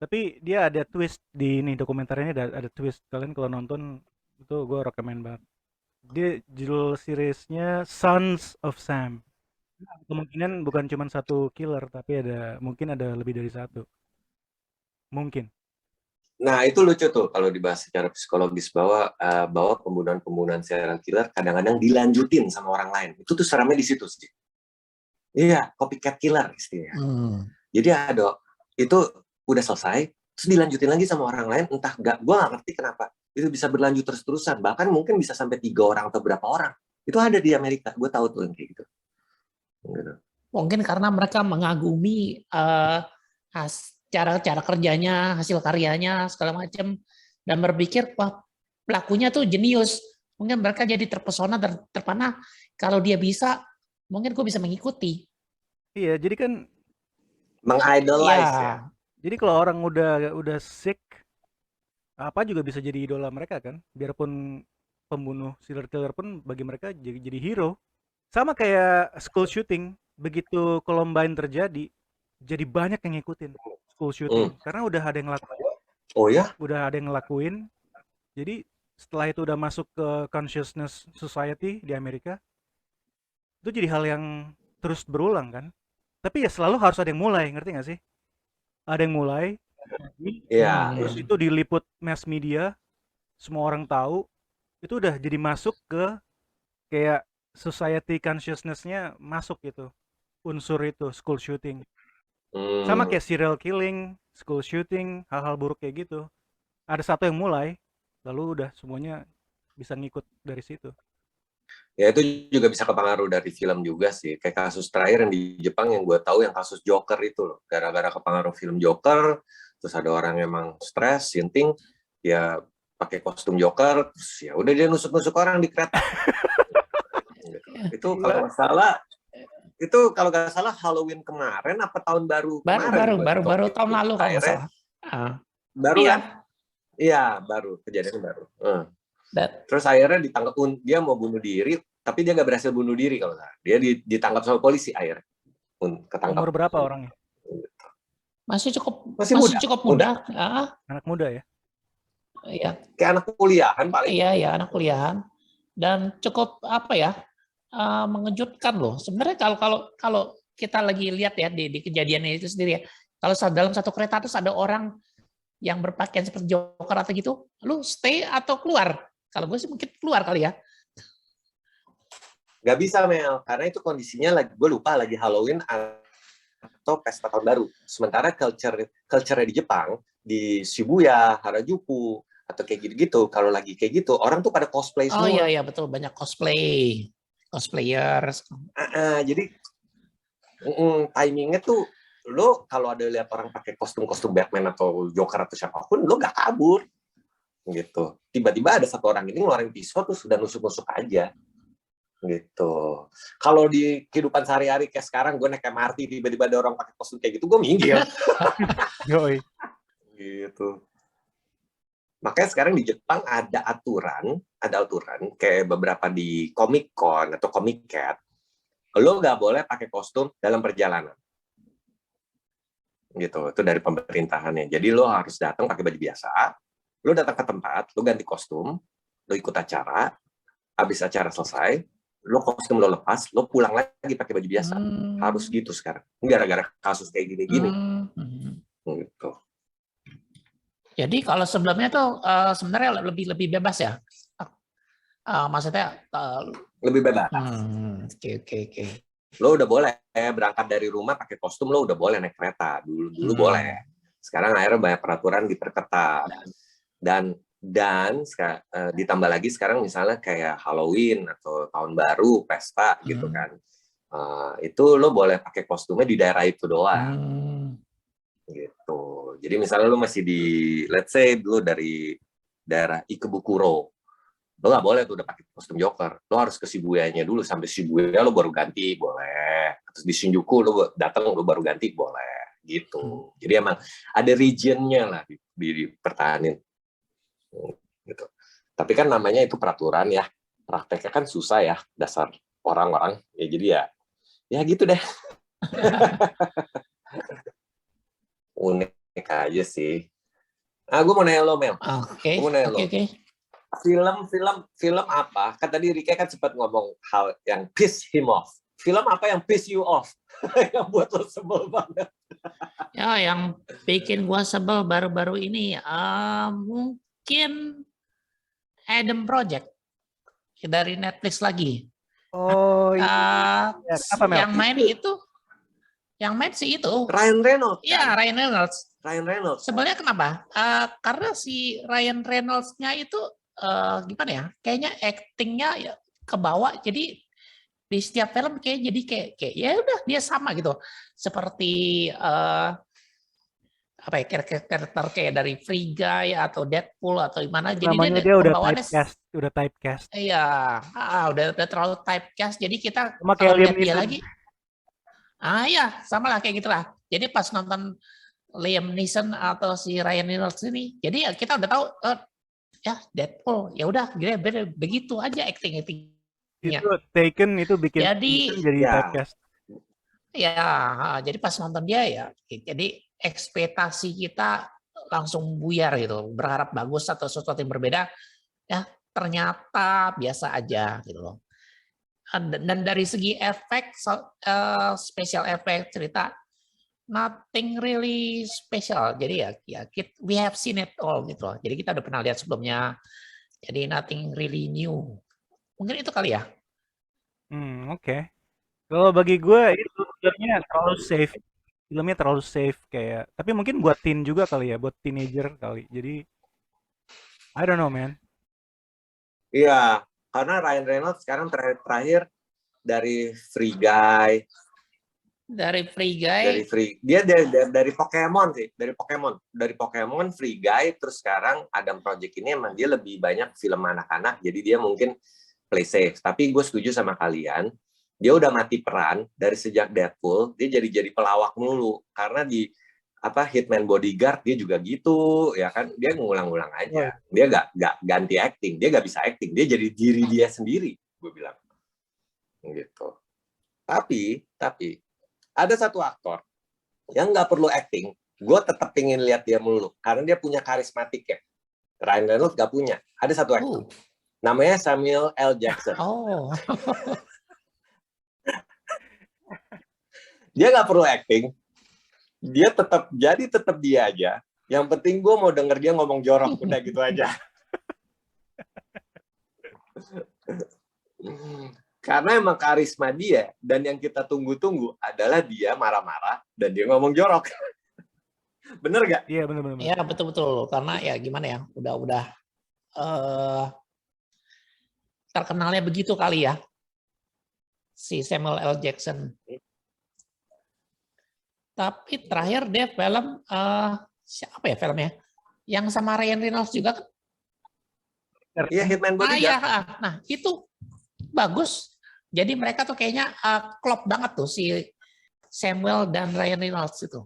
Tapi dia ada twist di ini, dokumenternya ada twist. Kalian kalau nonton itu gue rekomen banget. Dia judul seriesnya Sons of Sam. Kemungkinan bukan cuma satu killer, tapi mungkin ada lebih dari satu. Mungkin. Nah, itu lucu tuh kalau dibahas secara psikologis bahwa pembunuhan serial killer kadang-kadang dilanjutin sama orang lain. Itu tuh seramnya di situ sih. Iya, copycat killer istilahnya. Jadi itu udah selesai, terus dilanjutin lagi sama orang lain, entah gue nggak ngerti kenapa. Itu bisa berlanjut terus-terusan, bahkan mungkin bisa sampai 3 orang atau berapa orang. Itu ada di Amerika, gue tahu tuh yang kayak gitu. Mungkin karena mereka mengagumi cara kerjanya, hasil karyanya segala macam, dan berpikir wah pelakunya tuh jenius. Mungkin mereka jadi terpesona dan terpana, kalau dia bisa, mungkin gue bisa mengikuti. Iya, jadi kan mengidolize ya. Jadi kalau orang udah sick, apa juga bisa jadi idola mereka kan. Biarpun pembunuh serial killer pun bagi mereka jadi hero. Sama kayak school shooting, begitu Columbine terjadi, jadi banyak yang ngikutin school shooting karena udah ada yang ngelakuin. Oh ya? Udah ada yang ngelakuin. Jadi setelah itu udah masuk ke consciousness society di Amerika, itu jadi hal yang terus berulang kan. Tapi ya selalu harus ada yang mulai, ngerti gak sih? Ada yang mulai, terus itu diliput mass media, semua orang tahu, itu udah jadi masuk ke kayak society consciousness-nya masuk gitu, unsur itu school shooting. Sama kayak serial killing, school shooting, hal-hal buruk kayak gitu. Ada satu yang mulai, lalu udah semuanya bisa ngikut dari situ. Ya itu juga bisa kepengaruh dari film juga sih. Kayak kasus terakhir yang di Jepang yang gue tahu yang kasus Joker itu loh. Gara-gara kepengaruh film Joker, terus ada orang yang emang stres, sinting, ya pakai kostum Joker, terus ya udah dia nusuk-nusuk orang di kereta. Itu kalau nggak salah Halloween kemarin apa tahun baru kemarin? Baru tahun lalu kalau nggak salah. Baru kan? Iya, baru kejadiannya baru. Terus akhirnya ditangkap, dia mau bunuh diri, tapi dia nggak berhasil bunuh diri kalau nggak. Dia ditangkap sama polisi akhirnya. Ketangkap. Umur berapa orangnya? Masih cukup muda. Anak muda ya? Iya. Kayak anak kuliahan paling. Iya, anak kuliahan. Dan cukup mengejutkan loh. Sebenarnya kalau kita lagi lihat ya di kejadiannya itu sendiri ya. Kalau dalam satu kereta terus ada orang yang berpakaian seperti Joker atau gitu, lu stay atau keluar? Kalau gue sih mungkin keluar kali ya. Gak bisa Mel, karena itu kondisinya gue lupa lagi Halloween atau pesta tahun baru. Sementara culture-nya di Jepang, di Shibuya, Harajuku, atau kayak gitu-gitu, kalau lagi kayak gitu, orang tuh pada cosplay semua. Oh iya betul, banyak cosplayers. Jadi timingnya tuh, lo kalau ada lihat orang pakai kostum Batman atau Joker atau siapapun, lo gak kabur. Gitu. Tiba-tiba ada satu orang ini ngeluarin pisau terus sudah nusuk-nusuk aja. Gitu. Kalau di kehidupan sehari-hari kayak sekarang gue naik MRT tiba-tiba ada orang pakai kostum kayak gitu, gue minggir. Gitu. Makanya sekarang di Jepang ada aturan kayak beberapa di Comic Con atau Comic Cat, lo nggak boleh pakai kostum dalam perjalanan. Gitu. Itu dari pemerintahannya. Jadi lo harus datang pakai baju biasa. Lo datang ke tempat, lo ganti kostum, lo ikut acara, habis acara selesai, lo kostum lo lepas, lo pulang lagi pakai baju biasa. Harus gitu sekarang. Gara-gara kasus kayak gini-gini. Gitu. Jadi kalau sebelumnya tuh sebenarnya lebih bebas ya? Maksudnya lebih bebas. Oke. Lo udah boleh berangkat dari rumah pakai kostum, lo udah boleh naik kereta. Dulu boleh. Sekarang akhirnya banyak peraturan diperketat. Dan ditambah lagi sekarang misalnya kayak Halloween atau tahun baru, pesta gitu kan. Itu lo boleh pakai kostumnya di daerah itu doang. Gitu. Jadi misalnya lo masih di, let's say lo dari daerah Ikebukuro, lo nggak boleh tuh udah pakai kostum Joker. Lo harus ke Shibuya-nya dulu, sampai Shibuya lo baru ganti, boleh. Terus di Shinjuku lo datang lo baru ganti, boleh. Gitu. Jadi emang ada region-nya lah dipertahanin. Gitu. Tapi kan namanya itu peraturan ya, prakteknya kan susah ya, dasar orang-orang ya, jadi ya gitu deh. Unik aja sih. Gue mau nanya lo Mel. Oke. film apa? Kan tadi Rike kan sempat ngomong hal yang piss him off. Film apa yang piss you off? Yang buat lo sebel banget. Ya, yang bikin gua sebel baru-baru ini mungkin Adam Project dari Netflix lagi. Oh iya. Kenapa, Mel? Yang main sih itu. Ryan Reynolds. Iya, Kan? Ryan Reynolds. Ryan Reynolds. Sebenarnya kenapa? Karena si Ryan Reynolds-nya itu gimana ya? Kayaknya acting-nya ya kebawa. Jadi di setiap film jadi kayak ya udah dia sama gitu. Seperti apa ya, karakter kayak dari Free Guy atau Deadpool atau gimana. Jadi Namanya dia udah typecast. Iya, udah terlalu typecast. Jadi kita sama kalau kayak lihat dia lagi, ya sama lah kayak gitulah. Jadi pas nonton Liam Neeson atau si Ryan Reynolds ini, jadi ya kita udah tahu ya Deadpool, ya udah begitu aja actingnya. Itu Taken itu bikin jadi typecast. Ya, jadi pas nonton dia ya, jadi ekspektasi kita langsung buyar gitu, berharap bagus atau sesuatu yang berbeda, ya ternyata biasa aja gitu loh. Dan dari segi efek, special effect, cerita, nothing really special. Jadi ya we have seen it all gitu loh. Jadi kita udah pernah lihat sebelumnya. Jadi nothing really new. Mungkin itu kali ya. Oke. Kalau bagi gue itu filmnya terlalu safe. Filmnya terlalu safe kayak. Tapi mungkin buat teen juga kali ya, buat teenager kali. Jadi I don't know, man. Iya, karena Ryan Reynolds sekarang terakhir dari Free Guy. Dia dari Pokemon sih, dari Pokemon Free Guy, terus sekarang Adam Project ini emang dia lebih banyak film anak-anak, jadi dia mungkin play safe. Tapi gue setuju sama kalian, dia udah mati peran dari sejak Deadpool, dia jadi pelawak mulu karena di Hitman Bodyguard dia juga gitu, ya kan, dia ngulang-ngulang aja, dia nggak ganti acting, dia nggak bisa acting, dia jadi diri dia sendiri, gue bilang gitu. Tapi ada satu aktor yang nggak perlu acting, gue tetap pengen lihat dia mulu karena dia punya karismatik ya. Ryan Reynolds nggak punya. Ada satu aktor, namanya Samuel L. Jackson. Dia nggak perlu acting, dia tetap dia aja. Yang penting gue mau denger dia ngomong jorok, udah gitu aja. Karena emang karisma dia, dan yang kita tunggu-tunggu adalah dia marah-marah dan dia ngomong jorok. Bener gak? Iya, bener. Iya, betul. Karena ya gimana ya, udah terkenalnya begitu kali ya, si Samuel L. Jackson. Tapi terakhir dia film, siapa ya filmnya? Yang sama Ryan Reynolds juga kan? Iya, Hitman Bodyguard. Nah, itu bagus. Jadi mereka tuh kayaknya klop banget tuh si Samuel dan Ryan Reynolds itu.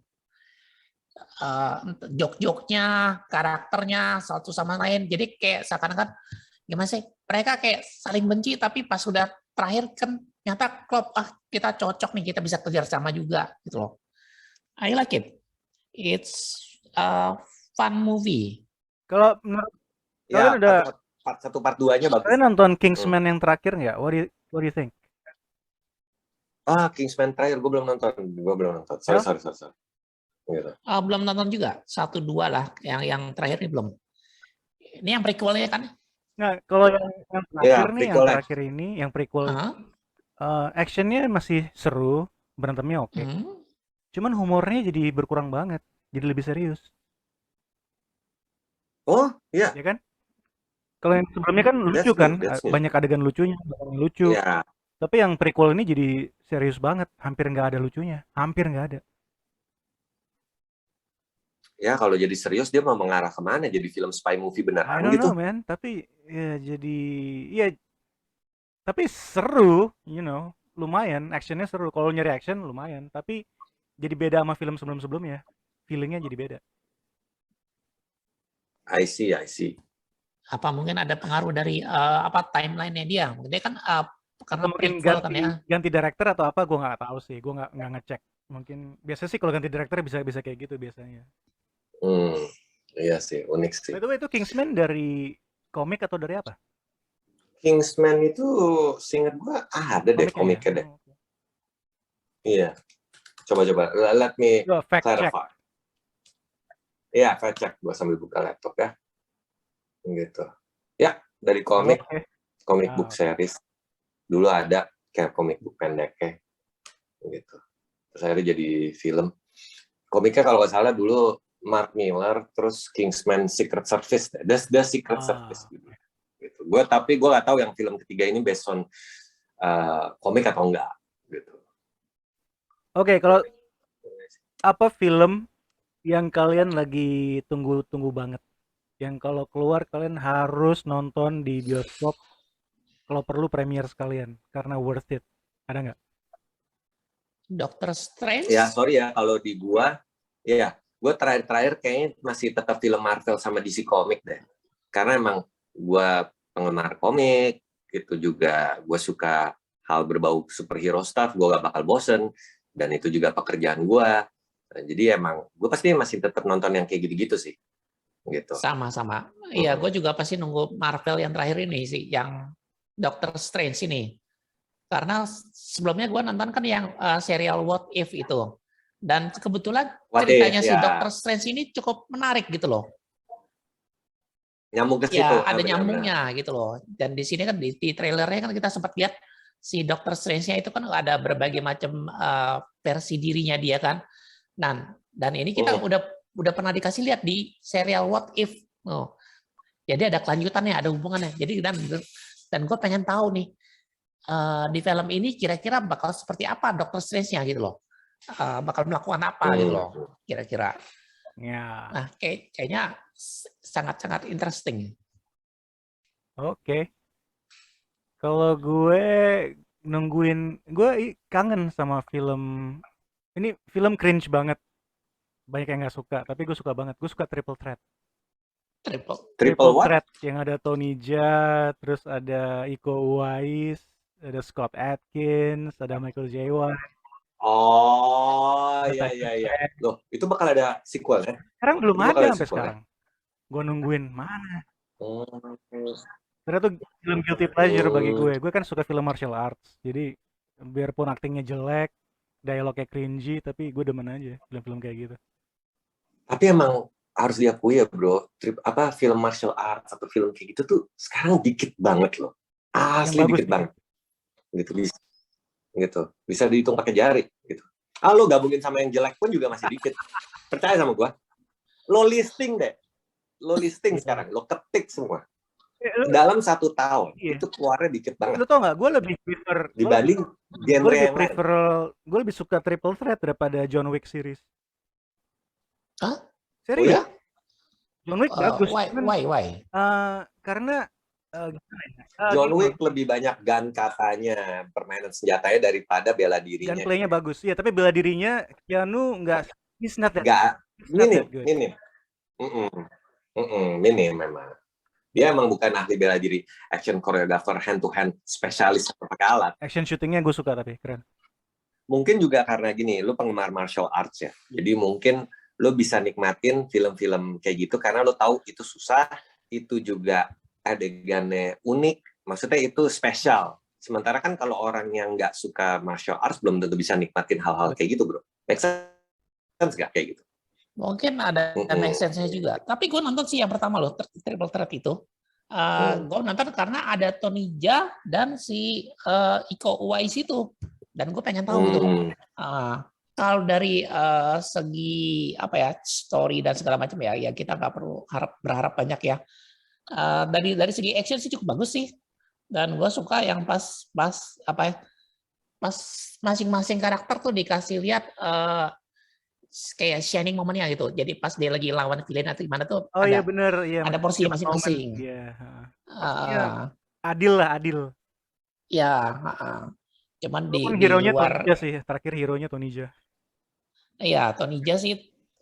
Jok-joknya, karakternya satu sama lain. Jadi kayak seakan-akan gimana sih? Mereka kayak saling benci tapi pas sudah terakhir kan nyata klop. Kita cocok nih, kita bisa kerja sama juga gitu loh. I like it. It's a fun movie. Kalau menurut kalian udah part 1 part 2-nya bagus. Kalian nonton Kingsman yang terakhir nggak? What do you think? Kingsman terakhir gue belum nonton. Sorry. Gitu. Belum nonton juga. 1, 2 lah. Yang terakhir ini belum. Ini yang prequelnya kan? Nah, kalau yang terakhir nih, yang terakhir ini, yang prequel, actionnya masih seru, berantemnya oke. Cuman humornya jadi berkurang banget, jadi lebih serius. Oh, iya. Ya kan? Kalau yang sebelumnya kan lucu kan, banyak adegan lucunya, lucu. Yeah. Tapi yang prequel ini jadi serius banget, hampir nggak ada lucunya, hampir nggak ada. Ya kalau jadi serius dia mau mengarah kemana? Jadi film spy movie beneran gitu? I don't know, man. Tapi ya jadi, ya tapi seru, lumayan, actionnya seru. Kalau nyari action lumayan, tapi jadi beda sama film sebelum-sebelumnya, feelingnya jadi beda. I see. Apa mungkin ada pengaruh dari timeline-nya dia? Mungkin dia kan karena mungkin ganti director atau apa, gue nggak tahu sih, gue nggak ngecek. Mungkin biasa sih kalau ganti director bisa kayak gitu biasanya. Iya sih, unik sih. Itu Kingsman dari komik atau dari apa? Kingsman itu seingat gue ada deh komiknya deh. Iya. Coba-coba. Let me clarify. Iya, fact check. Gue sambil buka laptop ya. Gitu. Ya, dari komik book series. Dulu ada kayak komik book pendeknya. Gitu. Terus akhirnya jadi film. Komiknya kalau nggak salah dulu Mark Millar, terus Kingsman Secret Service. The Secret Service gitu. Tapi gue nggak tahu yang film ketiga ini based on komik atau enggak gitu. Oke, kalau apa film yang kalian lagi tunggu-tunggu banget? Yang kalau keluar kalian harus nonton di bioskop, kalau perlu premier sekalian karena worth it. Ada nggak? Doctor Strange? Ya, sorry ya kalau di gua, ya, gue terakhir kayaknya masih tetap film Marvel sama DC Comic deh. Karena emang gua penggemar komik, itu juga gue suka hal berbau superhero stuff, gue gak bakal bosen, dan itu juga pekerjaan gue. Nah, jadi emang gue pasti masih tetap nonton yang kayak gitu-gitu sih. Gitu. Sama-sama. Iya, gue juga pasti nunggu Marvel yang terakhir ini sih, yang Doctor Strange ini. Karena sebelumnya gue nonton kan yang serial What If itu. Dan kebetulan ceritanya si Doctor Strange ini cukup menarik gitu loh. Nyambung ke situ. Ya, ada nyambungnya gitu loh. Dan di sini kan di trailernya kan kita sempat lihat si Doctor Strange-nya itu kan ada berbagai macam versi dirinya dia kan. Dan ini kita udah pernah dikasih lihat di serial What If. Jadi ada kelanjutannya, ada hubungannya. Jadi dan gue pengen tahu nih di film ini kira-kira bakal seperti apa Doctor Strange-nya gitu loh. Bakal melakukan apa gitu loh kira-kira. Ya. Nah, kayaknya sangat-sangat interesting. Oke. Kalau gue gue kangen sama film. Ini film cringe banget. Banyak yang nggak suka, tapi gue suka banget. Gue suka Triple Threat. Triple Threat yang ada Tony Jaa, terus ada Iko Uwais, ada Scott Adkins, ada Michael J. White. Oh, iya. Loh, itu bakal ada sequel ya? Sekarang belum ada sampai sekarang. Gue nungguin mana. Ternyata tuh film guilty pleasure bagi gue. Gue kan suka film martial arts. Jadi biarpun aktingnya jelek, dialognya cringy, tapi gue demen aja film-film kayak gitu. Tapi emang harus diakui ya bro, film martial arts atau film kayak gitu tuh sekarang dikit banget loh. Asli dikit banget. Gitu. Bisa dihitung pakai jari gitu. Lo gabungin sama yang jelek pun juga masih dikit. Percaya sama gue. Lo listing deh. Lo listing sekarang, lo ketik semua. Dalam 1 tahun itu keluarnya dikit banget. Lo tau nggak? Gue lebih prefer dibanding genre yang lain. Gue lebih suka Triple Threat daripada John Wick series. Hah? Serius? Oh ya? John Wick bagus. Why? Karena John Wick lebih banyak gun katanya, permainan senjatanya daripada bela dirinya. Gunplay-nya bagus, ya. Tapi bela dirinya Keanu nggak. He's not that. Minim. Minim memang. Dia emang bukan ahli bela diri, action choreographer, hand to hand spesialis pakai alat. Action shootingnya gue suka tapi keren. Mungkin juga karena gini, lu penggemar martial arts ya. Jadi mungkin lu bisa nikmatin film-film kayak gitu karena lu tahu itu susah, itu juga adegannya unik, maksudnya itu spesial. Sementara kan kalau orang yang nggak suka martial arts belum tentu bisa nikmatin hal-hal kayak gitu, bro. Make sense nggak kayak gitu? Mungkin ada make sense-nya juga. Tapi gue nonton sih yang pertama loh, Triple Threat itu. Gue nonton karena ada Tony Jaa dan si Iko Uwais itu. Dan gue pengen tahu gitu. Kalau dari segi apa ya, story dan segala macam ya kita nggak perlu berharap banyak ya. Dari segi action sih cukup bagus sih. Dan gue suka yang pas masing-masing karakter tuh dikasih lihat kayak shining momennya gitu. Jadi pas dia lagi lawan villain atau gimana tuh iya bener, iya, ada porsi masing-masing. Adil. Ya, cuman di hero-nya luar. Tony Jaa sih, terakhir hero-nya Tony Jaa. Iya, Tony Jaa sih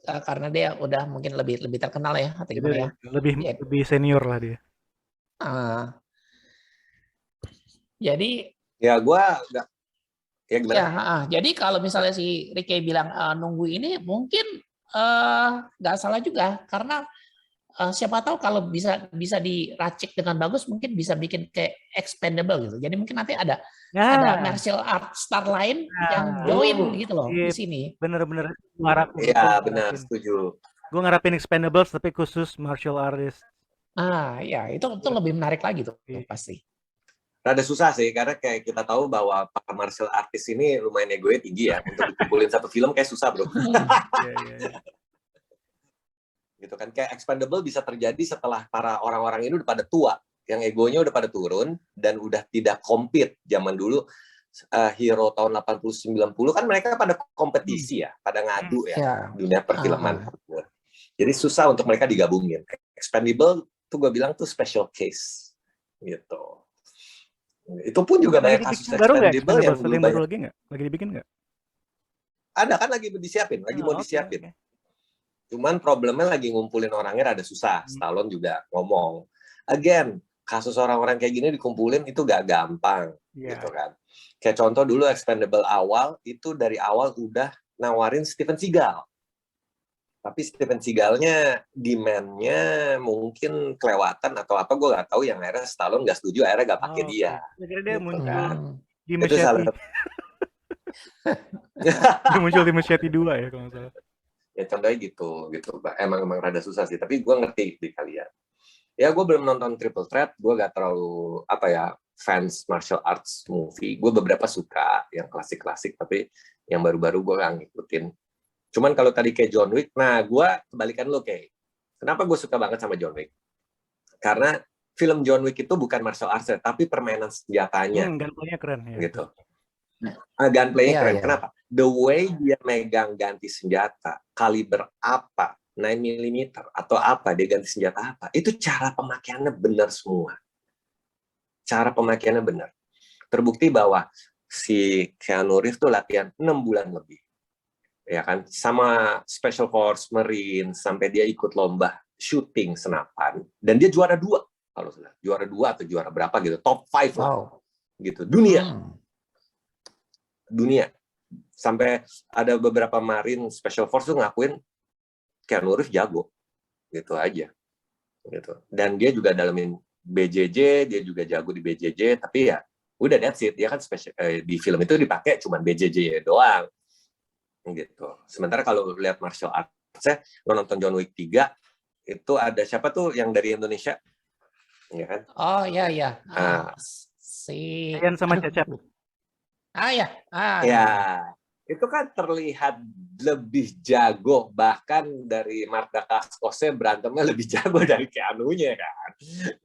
karena dia udah mungkin lebih terkenal ya atau gimana ya. Lebih senior lah dia. Jadi ya gue nggak. Ya, jadi kalau misalnya si Ricky bilang nunggu ini mungkin nggak salah juga karena siapa tahu kalau bisa diracik dengan bagus, mungkin bisa bikin kayak expandable gitu. Jadi mungkin nanti ada Nah, martial art star lain yang nah, join Hmm, gitu loh di iya, sini. bener-bener ngarapin itu, iya benar, ngarapin. setuju. Gue ngarapin Expendables tapi khusus martial artist. Ya itu lebih menarik lagi tuh Iya. pasti. Rada susah sih, karena kayak kita tahu bahwa para martial artist ini lumayan egonya tinggi ya. Untuk dikumpulin satu film kayak susah, bro. Iya. Gitu kan, kayak Expendable bisa terjadi setelah para orang-orang ini udah pada tua, yang egonya udah pada turun, dan udah tidak compete. Zaman dulu, hero tahun 80-90 kan mereka pada kompetisi ya, pada ngadu ya, dunia perfilman. Jadi susah untuk mereka digabungin. Expendable tuh gue bilang tuh special case. Gitu. Itu pun juga banyak kasus Expendable yang dulu baru lagi nggak? Lagi dibikin nggak? Ada kan, lagi disiapin, lagi mau disiapin. Cuman problemnya lagi ngumpulin orangnya rada susah. Stallone juga ngomong. Again, kasus orang-orang kayak gini dikumpulin itu gak gampang, gitu kan. Kayak contoh dulu Expendable awal, itu dari awal udah nawarin Steven Seagal. Tapi Steven Seagal-nya demand-nya mungkin kelewatan atau apa, gue gak tahu, yang akhirnya Stallone gak setuju, akhirnya gak pakai dia. Akhirnya dia gitu muncul kan. di Itu Machete. salah. Dia muncul di Machete 2 ya kalau nggak salah. Ya contohnya gitu. Emang rada susah sih, tapi gue ngerti di kalian. Ya gue belum nonton Triple Threat, gue gak terlalu fans martial arts movie. Gue beberapa suka yang klasik-klasik, tapi yang baru-baru gue gak ngikutin. Cuman kalau tadi kayak John Wick, nah gue kebalikan lo kayak. Kenapa gue suka banget sama John Wick? Karena film John Wick itu bukan martial arts, tapi permainan senjatanya. Gunplay-nya keren ya. Gitu. Gunplay-nya keren. Iya. Kenapa? The way dia megang ganti senjata, kaliber apa, 9mm atau apa, dia ganti senjata apa, itu cara pemakaiannya benar semua. Cara pemakaiannya benar. Terbukti bahwa si Keanu Reeves tuh latihan 6 bulan lebih. Ya kan? Sama Special Force Marine, sampai dia ikut lomba shooting senapan, dan dia juara 2, kalau salah. Juara 2 atau juara berapa gitu, top 5 lah. Gitu. Dunia. Sampai ada beberapa Marine Special Force tuh ngakuin Keanu Reeves jago. Gitu aja. Gitu. Dan dia juga dalamin BJJ, dia juga jago di BJJ, tapi ya udah that's it. Dia kan di film itu dipakai cuman BJJ doang. Gitu. Sementara kalau lihat martial arts, lo nonton John Wick 3, itu ada siapa tuh yang dari Indonesia? Ya kan? Oh iya. Si Ian sama Cecep. Ya, itu kan terlihat lebih jago, bahkan dari Marta Kaskosnya berantemnya lebih jago dari Keanu-nya kan,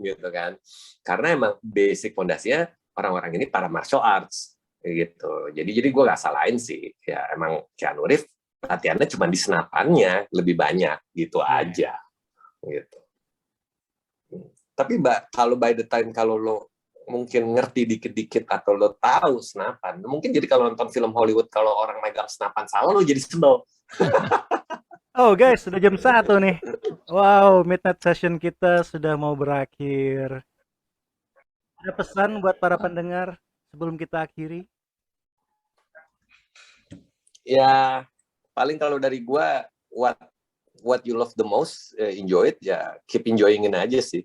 gitu kan. Karena emang basic fondasinya orang-orang ini para martial arts, gitu. Jadi gue nggak salahin sih, ya emang Keanu Reeves latihannya cuma di senapannya lebih banyak, gitu aja, gitu. Tapi kalau by the time kalau lo mungkin ngerti dikit-dikit atau lo tahu senapan, mungkin jadi kalau nonton film Hollywood kalau orang megang senapan salah lo jadi sebel. Oh guys, sudah jam 1 nih. Wow, midnight session kita sudah mau berakhir. Ada pesan buat para pendengar sebelum kita akhiri? Ya, paling kalau dari gua, what you love the most, enjoy it, ya keep enjoying-in aja sih.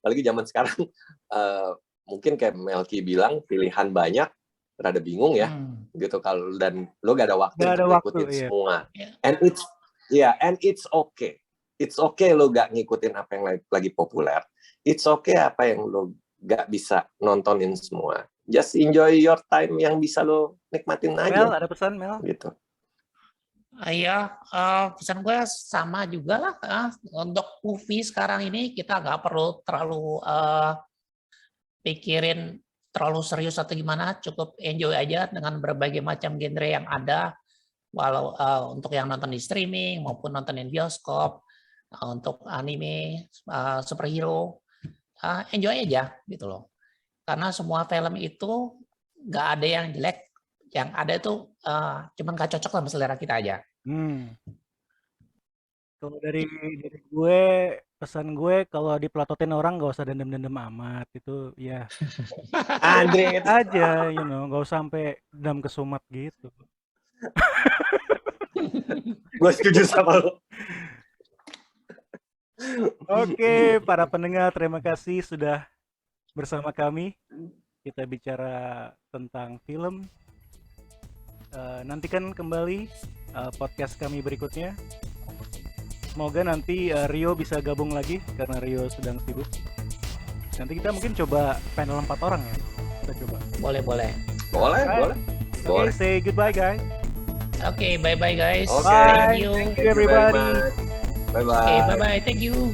Apalagi zaman sekarang, mungkin kayak Melki bilang, pilihan banyak, rada bingung ya, gitu. Dan lo gak ada waktu untuk ngikutin semua. And it's okay. It's okay lo gak ngikutin apa yang lagi populer. It's okay apa yang lo gak bisa nontonin semua. Just enjoy your time yang bisa lo nikmatin aja. Mel, ada pesan Mel? Gitu. Iya, pesan gue sama juga lah. Untuk movie sekarang ini kita nggak perlu terlalu pikirin terlalu serius atau gimana, cukup enjoy aja dengan berbagai macam genre yang ada. Walau untuk yang nonton di streaming maupun nonton di bioskop, untuk anime, superhero, enjoy aja gitu loh. Karena semua film itu nggak ada yang jelek. Yang ada itu cuman gak cocok sama selera kita aja. Kalau dari gue, pesan gue kalau dipelatotin orang gak usah dendam-dendam amat, itu ya Andre aja, gak usah sampai dendam kesumat gitu. Gue setuju sama lo. Oke, para pendengar, terima kasih sudah bersama kami. Kita bicara tentang film. Nantikan kembali podcast kami berikutnya. Semoga nanti Rio bisa gabung lagi karena Rio sedang sibuk. Nanti kita mungkin coba panel 4 orang ya. Kita coba. Boleh. Oke, say goodbye guys. Oke, bye-bye guys. Oke. Thank you. Thank you everybody. Bye bye. Oke, bye-bye. Thank you.